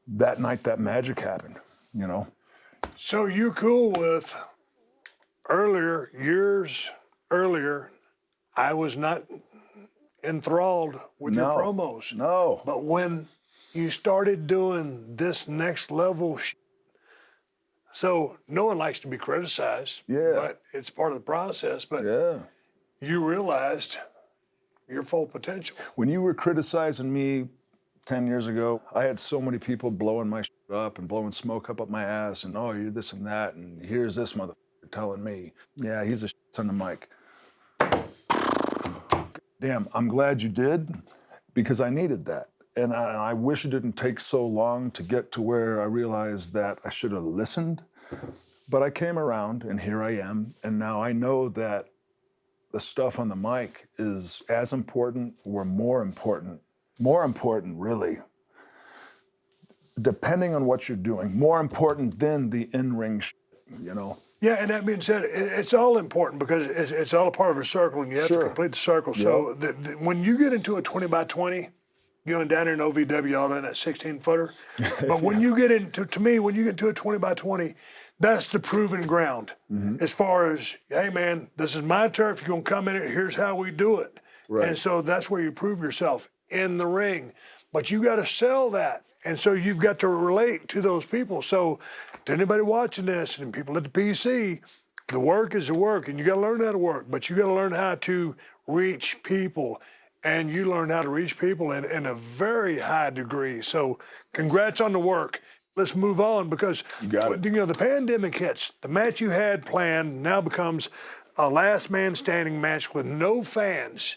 that night, that magic happened, So you cool with years earlier, I was not enthralled with your promos. No. But when you started doing this next level so no one likes to be criticized. Yeah. But it's part of the process. But Yeah. you realized your full potential. When you were criticizing me 10 years ago, I had so many people blowing my up and blowing smoke up my ass and, oh, you're this and that, and here's this motherfucker telling me, yeah, he's a on the mic. Damn, I'm glad you did, because I needed that. And I wish it didn't take so long to get to where I realized that I should have listened. But I came around, and here I am, and now I know that the stuff on the mic is as important or more important, really, depending on what you're doing, more important than the in-ring Yeah, and that being said, it's all important because it's all a part of a circle, and you have to complete the circle. So when you get into a 20 by 20, going down there in OVW, all in that 16-footer, but when you get into, to me, when you get into a 20 by 20, that's the proven ground. As far as, hey man, this is my turf, you're gonna come in it, here's how we do it. Right. And so that's where you prove yourself in the ring. But you gotta sell that. And so you've got to relate to those people. So to anybody watching this and people at the PC, the work is the work, and you got to learn how to work, but you got to learn how to reach people. And you learn how to reach people in a very high degree. So congrats on the work. Let's move on, because the pandemic hits. The match you had planned now becomes a last man standing match with no fans.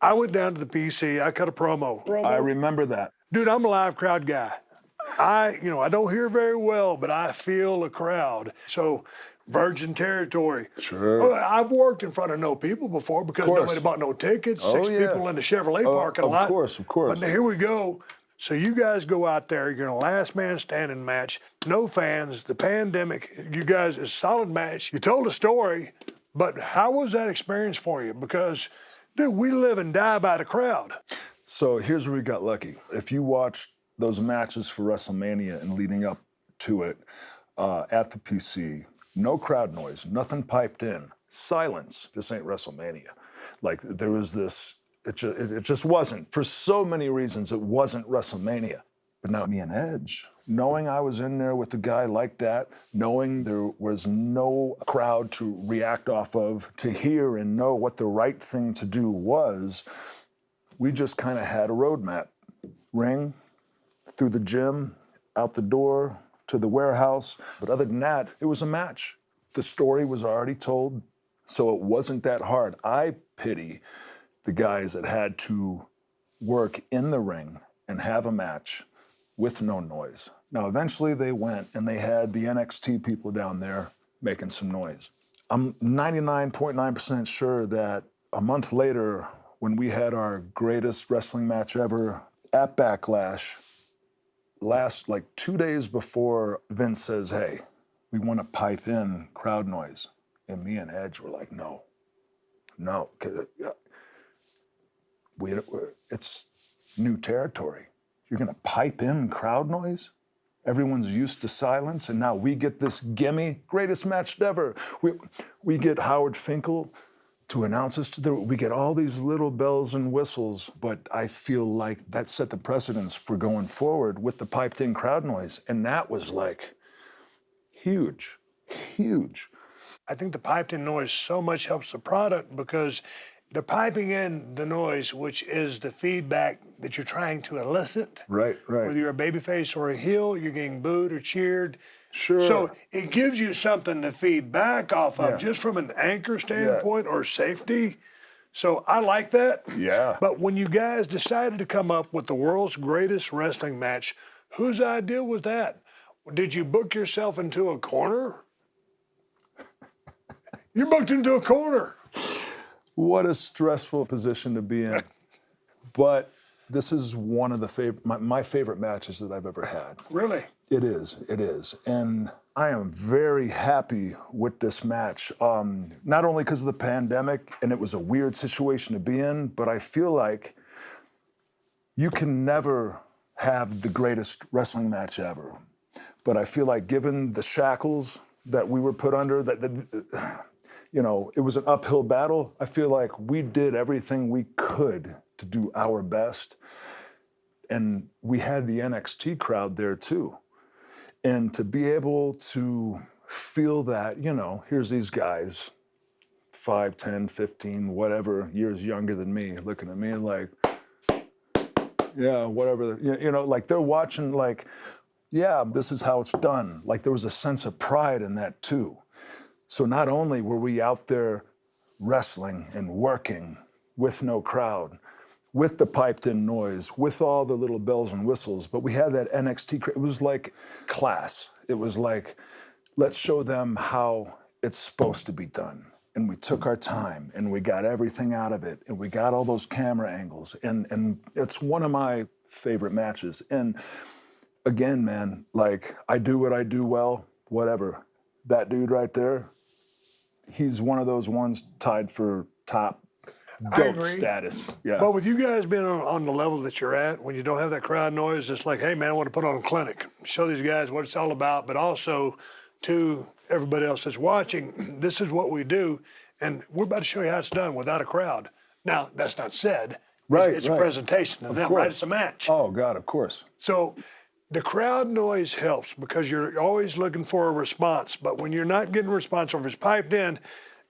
I went down to the PC, I cut a promo. I remember that. Dude, I'm a live crowd guy. I don't hear very well, but I feel a crowd. So, virgin territory. Sure. I've worked in front of no people before because nobody bought no tickets. Six people in the Chevrolet parking lot. Of course. But here we go. So you guys go out there, you're in a last man standing match, no fans, the pandemic, you guys, it's a solid match. You told a story, but how was that experience for you? Because, dude, we live and die by the crowd. So here's where we got lucky. If you watched those matches for WrestleMania and leading up to it at the PC, no crowd noise, nothing piped in, silence. This ain't WrestleMania. Like there was this, it just wasn't. For so many reasons, it wasn't WrestleMania. But now me and Edge, knowing I was in there with a guy like that, knowing there was no crowd to react off of, to hear and know what the right thing to do was, we just kind of had a roadmap. Ring, through the gym, out the door, to the warehouse. But other than that, it was a match. The story was already told, so it wasn't that hard. I pity the guys that had to work in the ring and have a match with no noise. Now, eventually they went and they had the NXT people down there making some noise. I'm 99.9% sure that a month later, when we had our greatest wrestling match ever at Backlash, last 2 days before Vince says, hey, we want to pipe in crowd noise. And me and Edge were like, no. It's new territory. You're going to pipe in crowd noise? Everyone's used to silence, and now we get this gimme, greatest match ever. We get Howard Finkel to announce us we get all these little bells and whistles, but I feel like that set the precedence for going forward with the piped in crowd noise. And that was like huge, huge. I think the piped in noise so much helps the product because they're piping in the noise, which is the feedback that you're trying to elicit. Right. Whether you're a babyface or a heel, you're getting booed or cheered. Sure. So it gives you something to feed back off of Yeah. just from an anchor standpoint or safety. So I like that. Yeah. But when you guys decided to come up with the world's greatest wrestling match, whose idea was that? Did you book yourself into a corner? You're booked into a corner. What a stressful position to be in. But this is one of the my favorite matches that I've ever had. Really? It is. And I am very happy with this match. Not only because of the pandemic, and it was a weird situation to be in, but I feel like you can never have the greatest wrestling match ever. But I feel like given the shackles that we were put under, it was an uphill battle. I feel like we did everything we could to do our best. And we had the NXT crowd there too. And to be able to feel that, here's these guys, 5, 10, 15, whatever years younger than me, looking at me like, yeah, whatever, like they're watching like, yeah, this is how it's done. Like there was a sense of pride in that too. So not only were we out there wrestling and working with no crowd, with the piped in noise, with all the little bells and whistles, but we had that NXT, it was like class. It was like, let's show them how it's supposed to be done. And we took our time and we got everything out of it and we got all those camera angles. And it's one of my favorite matches. And again, man, like I do what I do well, whatever. That dude right there, he's one of those ones tied for top GOAT status. Yeah. But with you guys being on the level that you're at, when you don't have that crowd noise, it's like, hey, man, I want to put on a clinic, show these guys what it's all about, but also to everybody else that's watching, this is what we do, and we're about to show you how it's done without a crowd. Now, that's not said. Right, It's right. a presentation of them, right? It's a match. Oh, God, of course. So the crowd noise helps because you're always looking for a response. But when you're not getting a response or if it's piped in,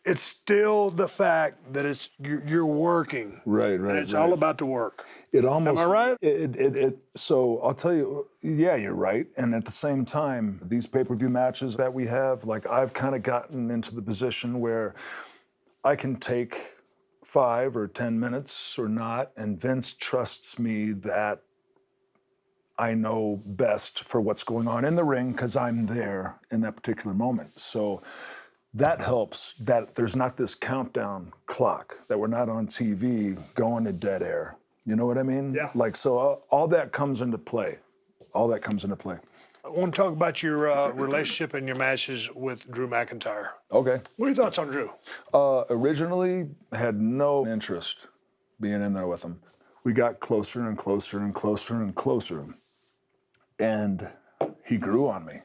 it's still the fact that you're working. Right. And it's all about the work. It almost. Am I right? So I'll tell you, yeah, you're right. And at the same time, these pay-per-view matches that we have, like I've kind of gotten into the position where I can take 5 or 10 minutes or not, and Vince trusts me that I know best for what's going on in the ring because I'm there in that particular moment. So that helps that there's not this countdown clock, that we're not on TV going to dead air. You know what I mean? Yeah. Like, so all that comes into play. All that comes into play. I want to talk about your relationship and your matches with Drew McIntyre. Okay. What are your thoughts on Drew? Originally, had no interest being in there with him. We got closer and closer and closer and closer. And he grew on me.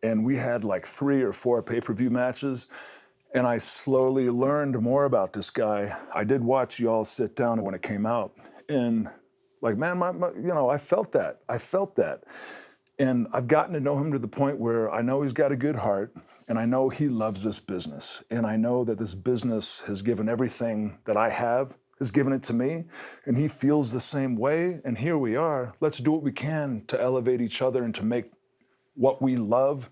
And we had like 3 or 4 pay-per-view matches. And I slowly learned more about this guy. I did watch y'all sit down when it came out. And like, man, I felt that. And I've gotten to know him to the point where I know he's got a good heart. And I know he loves this business. And I know that this business has given everything that I have, has given it to me. And he feels the same way. And here we are. Let's do what we can to elevate each other and to make what we love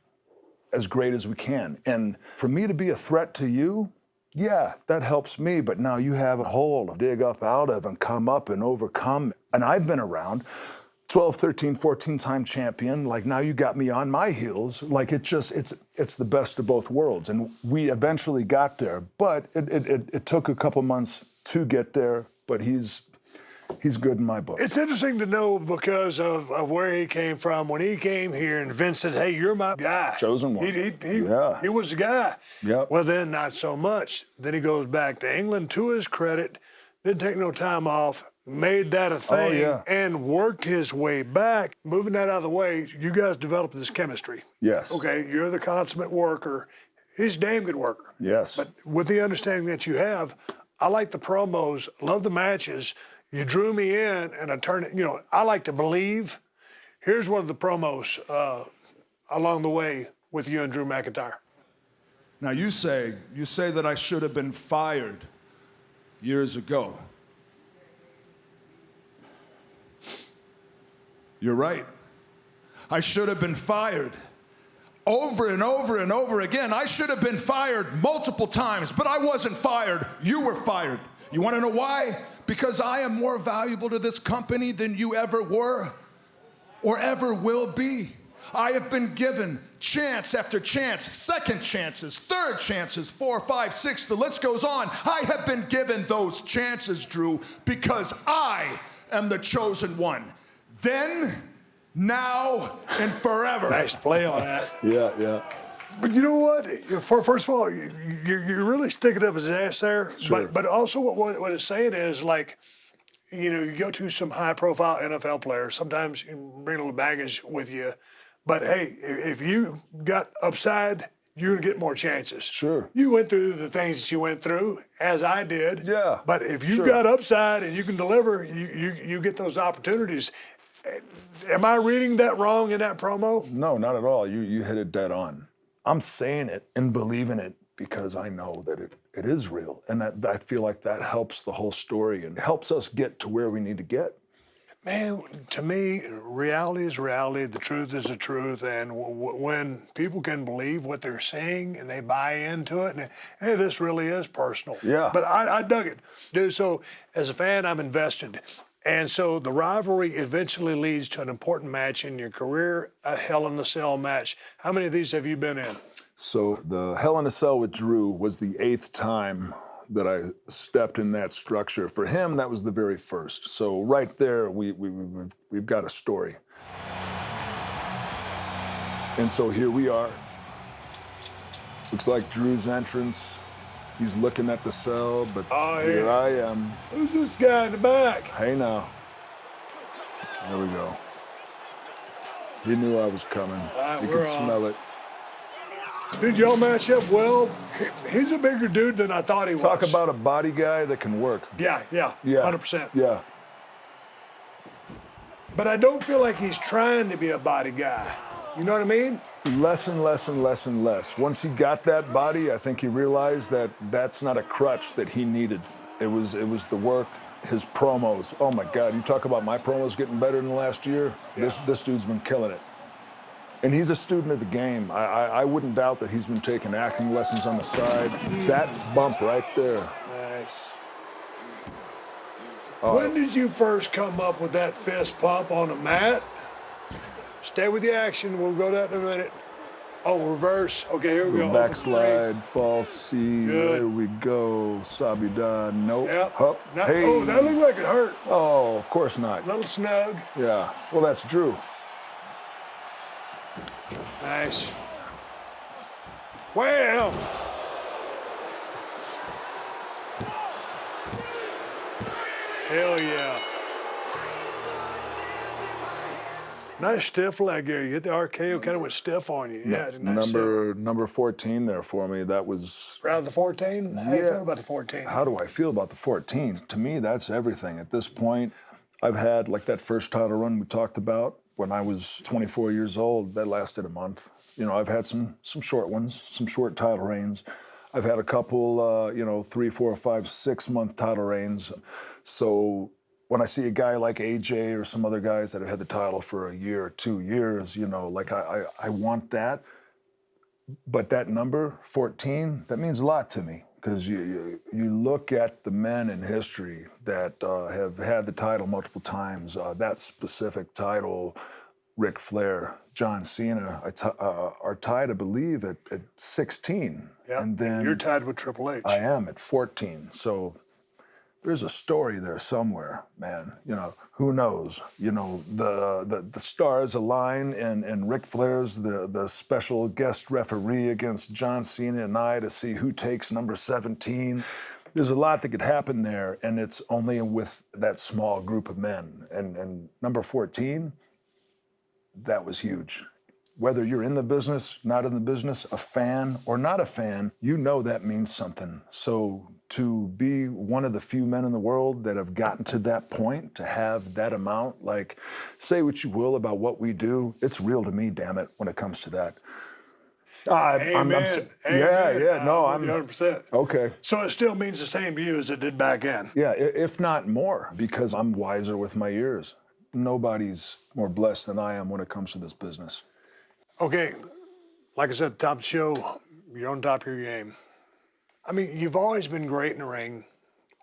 as great as we can. And for me to be a threat to you, yeah, that helps me. But now you have a hole to dig up out of and come up and overcome. And I've been around. 12, 13, 14-time champion. Like now you got me on my heels. Like it's the best of both worlds. And we eventually got there, but it took a couple months to get there, but he's good in my book. It's interesting to know because of where he came from. When he came here and Vince said, hey, you're my guy. Chosen one. He was the guy. Yep. Well, then not so much. Then he goes back to England. To his credit, didn't take no time off, made that a thing, and worked his way back. Moving that out of the way, you guys developed this chemistry. Yes. Okay, you're the consummate worker. He's a damn good worker. Yes. But with the understanding that you have, I like the promos, love the matches. You drew me in, and I turned it. I like to believe. Here's one of the promos along the way with you and Drew McIntyre. Now you say that I should have been fired years ago. You're right. I should have been fired. Over and over and over again. I should have been fired multiple times, but I wasn't fired. You were fired. You want to know why? Because I am more valuable to this company than you ever were or ever will be. I have been given chance after chance, second chances, third chances, 4, 5, 6, the list goes on. I have been given those chances, Drew, because I am the chosen one. Then, now, and forever. Nice play on that. Yeah. But you know what? First of all, you're really sticking up his ass there. Sure. But also what it's saying is, like, you go to some high-profile NFL players. Sometimes you bring a little baggage with you. But, hey, if you got upside, you're going to get more chances. Sure. You went through the things that you went through, as I did. Yeah. But if you Sure. got upside and you can deliver, you get those opportunities. Am I reading that wrong in that promo? No, not at all. You hit it dead on. I'm saying it and believing it because I know that it is real. And that I feel like that helps the whole story and helps us get to where we need to get. Man, to me, reality is reality. The truth is the truth. And when people can believe what they're saying and they buy into it, and hey, this really is personal. Yeah. But I dug it, dude. So as a fan, I'm invested. And so the rivalry eventually leads to an important match in your career, a Hell in a Cell match. How many of these have you been in? So the Hell in a Cell with Drew was the 8th time that I stepped in that structure. For him, that was the very first. So right there, we've got a story. And so here we are. Looks like Drew's entrance. He's looking at the cell, but here I am. Who's this guy in the back? Hey now. There we go. He knew I was coming. He we're could on. smell it. Did y'all match up well? He's a bigger dude than I thought he was. Talk about a body guy that can work. Yeah, Yeah. 100%. Yeah. But I don't feel like he's trying to be a body guy. You know what I mean? Less and less and less and less. Once he got that body, I think he realized that that's not a crutch that he needed. It was the work, his promos. Oh my God, you talk about my promos getting better in the last year. Yeah. This dude's been killing it. And he's a student of the game. I wouldn't doubt that he's been taking acting lessons on the side. That bump right there. Nice. When did you first come up with that fist pump on the mat? Stay with the action. We'll go that in a minute. Oh, reverse. Okay, here we go. Backslide, false C. Good. There we go. Sabida. Nope. Yep. Hup. Hey. Oh, that looked like it hurt. Oh, of course not. Little snug. Yeah. Well, that's Drew. Nice. Wham! Hell yeah. Nice stiff leg there. You hit the RKO, kind of went stiff on you. Yeah, it's a nice Number 14 there for me. That was. Proud of the 14? How do you Yeah. feel about the 14? How do I feel about the 14? To me, that's everything. At this point, I've had like that first title run we talked about when I was 24 years old. That lasted a month. I've had some short ones, some short title reigns. I've had a couple, 3, 4, 5, 6 month title reigns. So when I see a guy like AJ or some other guys that have had the title for a year or 2 years, I want that. But that number, 14, that means a lot to me because you look at the men in history that have had the title multiple times. That specific title, Ric Flair, John Cena, are tied, I believe, at 16. Yeah, And then you're tied with Triple H. I am at 14. So there's a story there somewhere, man. Who knows? The stars align and Ric Flair's the special guest referee against John Cena and I to see who takes number 17. There's a lot that could happen there, and it's only with that small group of men. And number 14, that was huge. Whether you're in the business, not in the business, a fan or not a fan, you know that means something. So to be one of the few men in the world that have gotten to that point, to have that amount, like, say what you will about what we do, it's real to me, damn it, when it comes to that. Amen. No, I'm 100%. Okay. So it still means the same to you as it did back then. Yeah, if not more, because I'm wiser with my years. Nobody's more blessed than I am when it comes to this business. Okay, like I said at the top of the show, you're on top of your game. I mean, you've always been great in the ring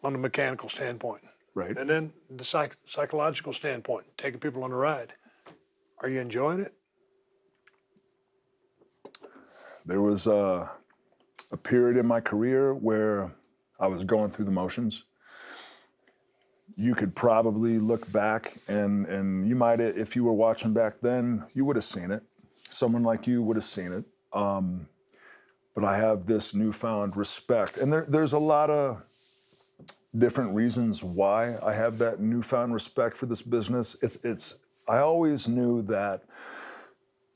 on the mechanical standpoint. Right. And then the psychological standpoint, taking people on a ride. Are you enjoying it? There was a period in my career where I was going through the motions. You could probably look back and you might, if you were watching back then, you would have seen it. Someone like you would have seen it. But I have this newfound respect. And there's a lot of different reasons why I have that newfound respect for this business. I always knew that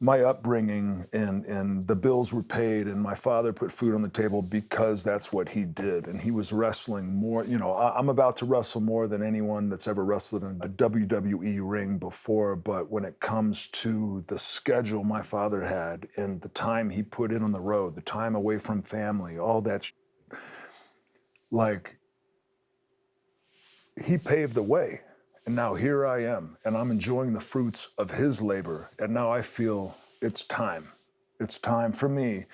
my upbringing and the bills were paid and my father put food on the table because that's what he did. And he was wrestling more, I'm about to wrestle more than anyone that's ever wrestled in a WWE ring before. But when it comes to the schedule my father had and the time he put in on the road, the time away from family, all that, like, he paved the way. And now here I am, and I'm enjoying the fruits of his labor. And now I feel it's time. It's time for me.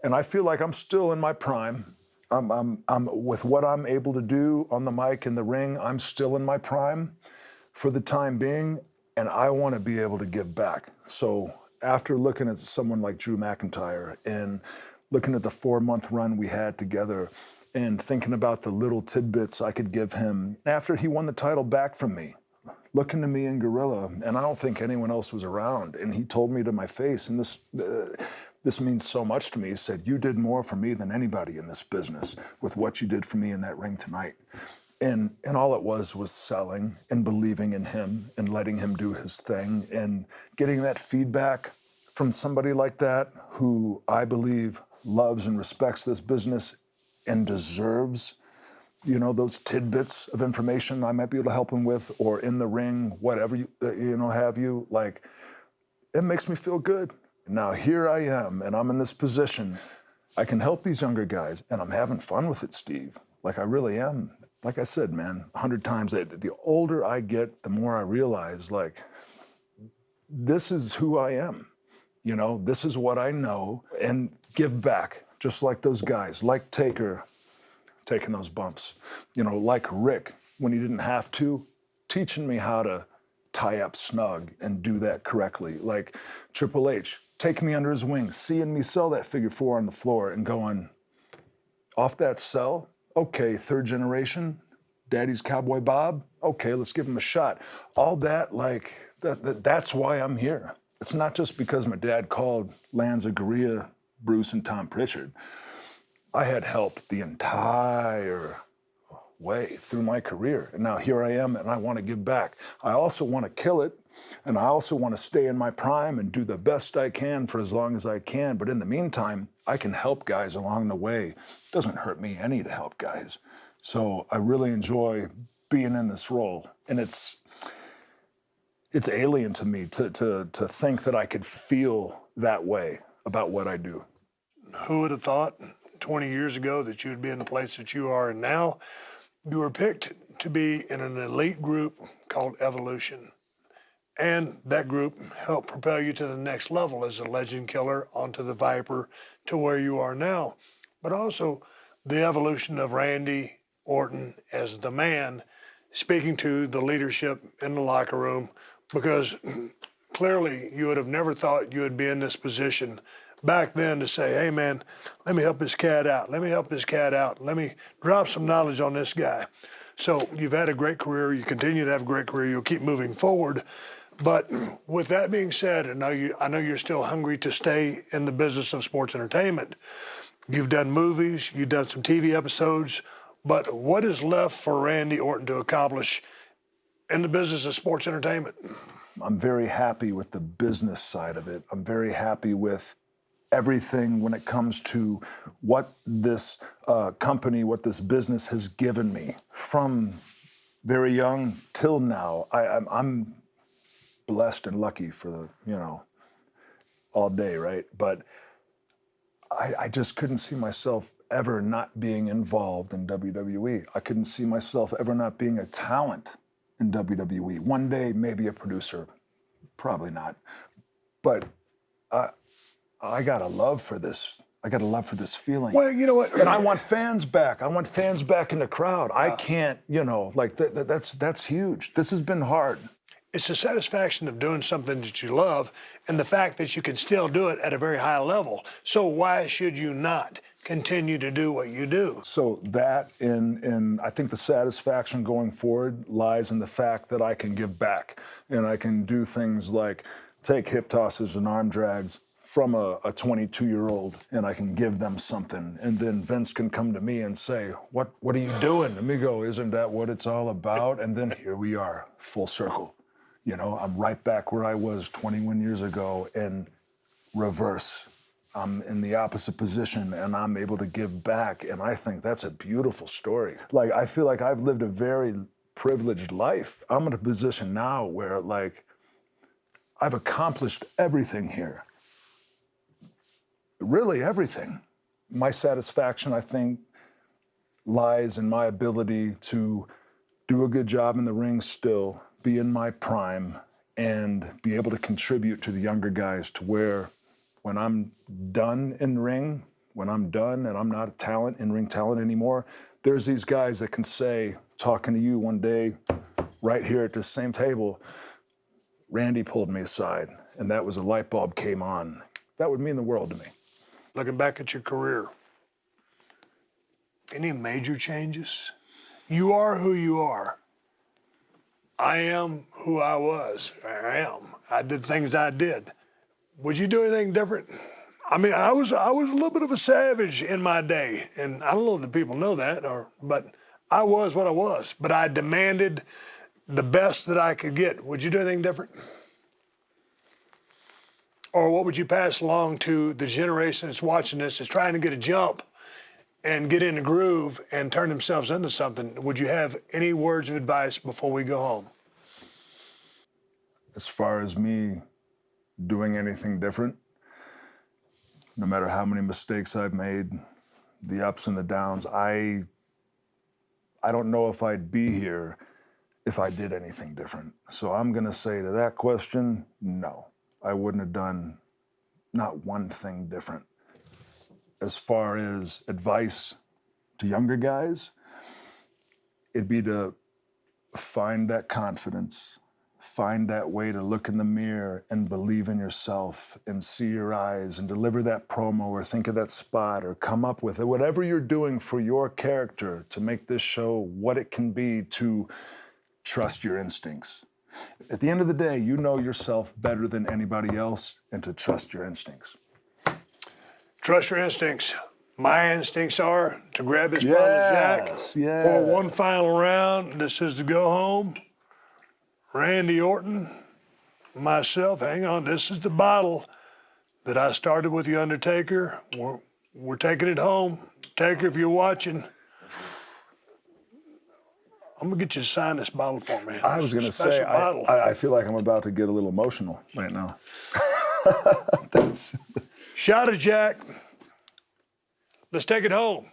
And I feel like I'm still in my prime. I'm with what I'm able to do on the mic in the ring, I'm still in my prime for the time being, and I want to be able to give back. So after looking at someone like Drew McIntyre and looking at the 4-month run we had together, and thinking about the little tidbits I could give him after he won the title back from me, looking to me in Gorilla, and I don't think anyone else was around, and he told me to my face, and this means so much to me. He said, "You did more for me than anybody in this business with what you did for me in that ring tonight." And all it was selling and believing in him and letting him do his thing and getting that feedback from somebody like that who I believe loves and respects this business and deserves, those tidbits of information I might be able to help him with, or in the ring, whatever have you. Like, it makes me feel good. Now here I am, and I'm in this position. I can help these younger guys, and I'm having fun with it, Steve. Like, I really am. Like I said, man, 100 times, the older I get, the more I realize, like, this is who I am. This is what I know, and give back. Just like those guys, like Taker, taking those bumps. Like Rick, when he didn't have to, teaching me how to tie up snug and do that correctly. Like Triple H, taking me under his wing, seeing me sell that figure 4 on the floor and going, off that sell, okay, 3rd generation, Daddy's Cowboy Bob, okay, let's give him a shot. All that, like, that's why I'm here. It's not just because my dad called Lanza, Gurria, Bruce, and Tom Pritchard. I had help the entire way through my career. And now here I am, and I want to give back. I also want to kill it, and I also want to stay in my prime and do the best I can for as long as I can. But in the meantime, I can help guys along the way. It doesn't hurt me any to help guys. So I really enjoy being in this role. And it's alien to me to think that I could feel that way about what I do. Who would have thought 20 years ago that you would be in the place that you are in now? You were picked to be in an elite group called Evolution. And that group helped propel you to the next level as a legend killer onto the Viper to where you are now. But also the evolution of Randy Orton as the man, speaking to the leadership in the locker room, because clearly you would have never thought you would be in this position back then to say, hey man, let me help this cat out. Let me help this cat out. Let me drop some knowledge on this guy. So you've had a great career. You continue to have a great career. You'll keep moving forward. But with that being said, I know you're still hungry to stay in the business of sports entertainment. You've done movies, you've done some TV episodes, but what is left for Randy Orton to accomplish in the business of sports entertainment? I'm very happy with the business side of it. I'm very happy with everything when it comes to what this company, what this business has given me from very young till now. I'm blessed and lucky for the, all day, right? But I just couldn't see myself ever not being involved in WWE. I couldn't see myself ever not being a talent in WWE. One day, maybe a producer, probably not. But I got a love for this. I got a love for this feeling. Well, you know what? And I want fans back. I want fans back in the crowd. I can't, that's huge. This has been hard. It's the satisfaction of doing something that you love and the fact that you can still do it at a very high level. So why should you not continue to do what you do? So that in I think the satisfaction going forward lies in the fact that I can give back and I can do things like take hip tosses and arm drags from a 22-year-old and I can give them something. And then Vince can come to me and say, what are you doing? And me go, isn't that what it's all about? And then here we are, full circle. I'm right back where I was 21 years ago in reverse. I'm in the opposite position and I'm able to give back. And I think that's a beautiful story. Like, I feel like I've lived a very privileged life. I'm in a position now where, I've accomplished everything here. Really everything. My satisfaction, I think, lies in my ability to do a good job in the ring still, be in my prime, and be able to contribute to the younger guys to where when I'm done in ring, when I'm done and I'm not a in-ring talent anymore, there's these guys that can say, talking to you one day, right here at this same table, Randy pulled me aside, and that was a light bulb came on. That would mean the world to me. Looking back at your career, any major changes? You are who you are. I am who I was. I am. I did things I did. Would you do anything different? I mean, I was a little bit of a savage in my day, and I don't know if people know that, but I was what I was. But I demanded the best that I could get. Would you do anything different? Or what would you pass along to the generation that's watching this, that's trying to get a jump and get in the groove and turn themselves into something? Would you have any words of advice before we go home? As far as me doing anything different, no matter how many mistakes I've made, the ups and the downs, I don't know if I'd be here if I did anything different. So I'm gonna say to that question, no. I wouldn't have done not one thing different. As far as advice to younger guys, it'd be to find that confidence, find that way to look in the mirror and believe in yourself and see your eyes and deliver that promo or think of that spot or come up with it. Whatever you're doing for your character to make this show what it can be, to trust your instincts. At the end of the day, you know yourself better than anybody else, and to trust your instincts. Trust your instincts. My instincts are to grab his bottle of Jack for one final round. This is to go home. Randy Orton, myself, hang on, this is the bottle that I started with The Undertaker. We're taking it home. Taker, if you're watching, I'm gonna get you to sign this bottle for me. I was gonna say, I feel like I'm about to get a little emotional right now. Shot of Jack. Let's take it home.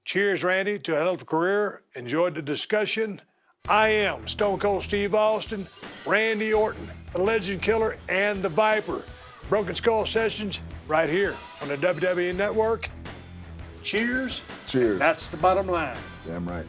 Cheers, Randy, to a hell of a career. Enjoyed the discussion. I am Stone Cold Steve Austin, Randy Orton, the Legend Killer, and the Viper. Broken Skull Sessions right here on the WWE Network. Cheers. Cheers. That's the bottom line. Damn right.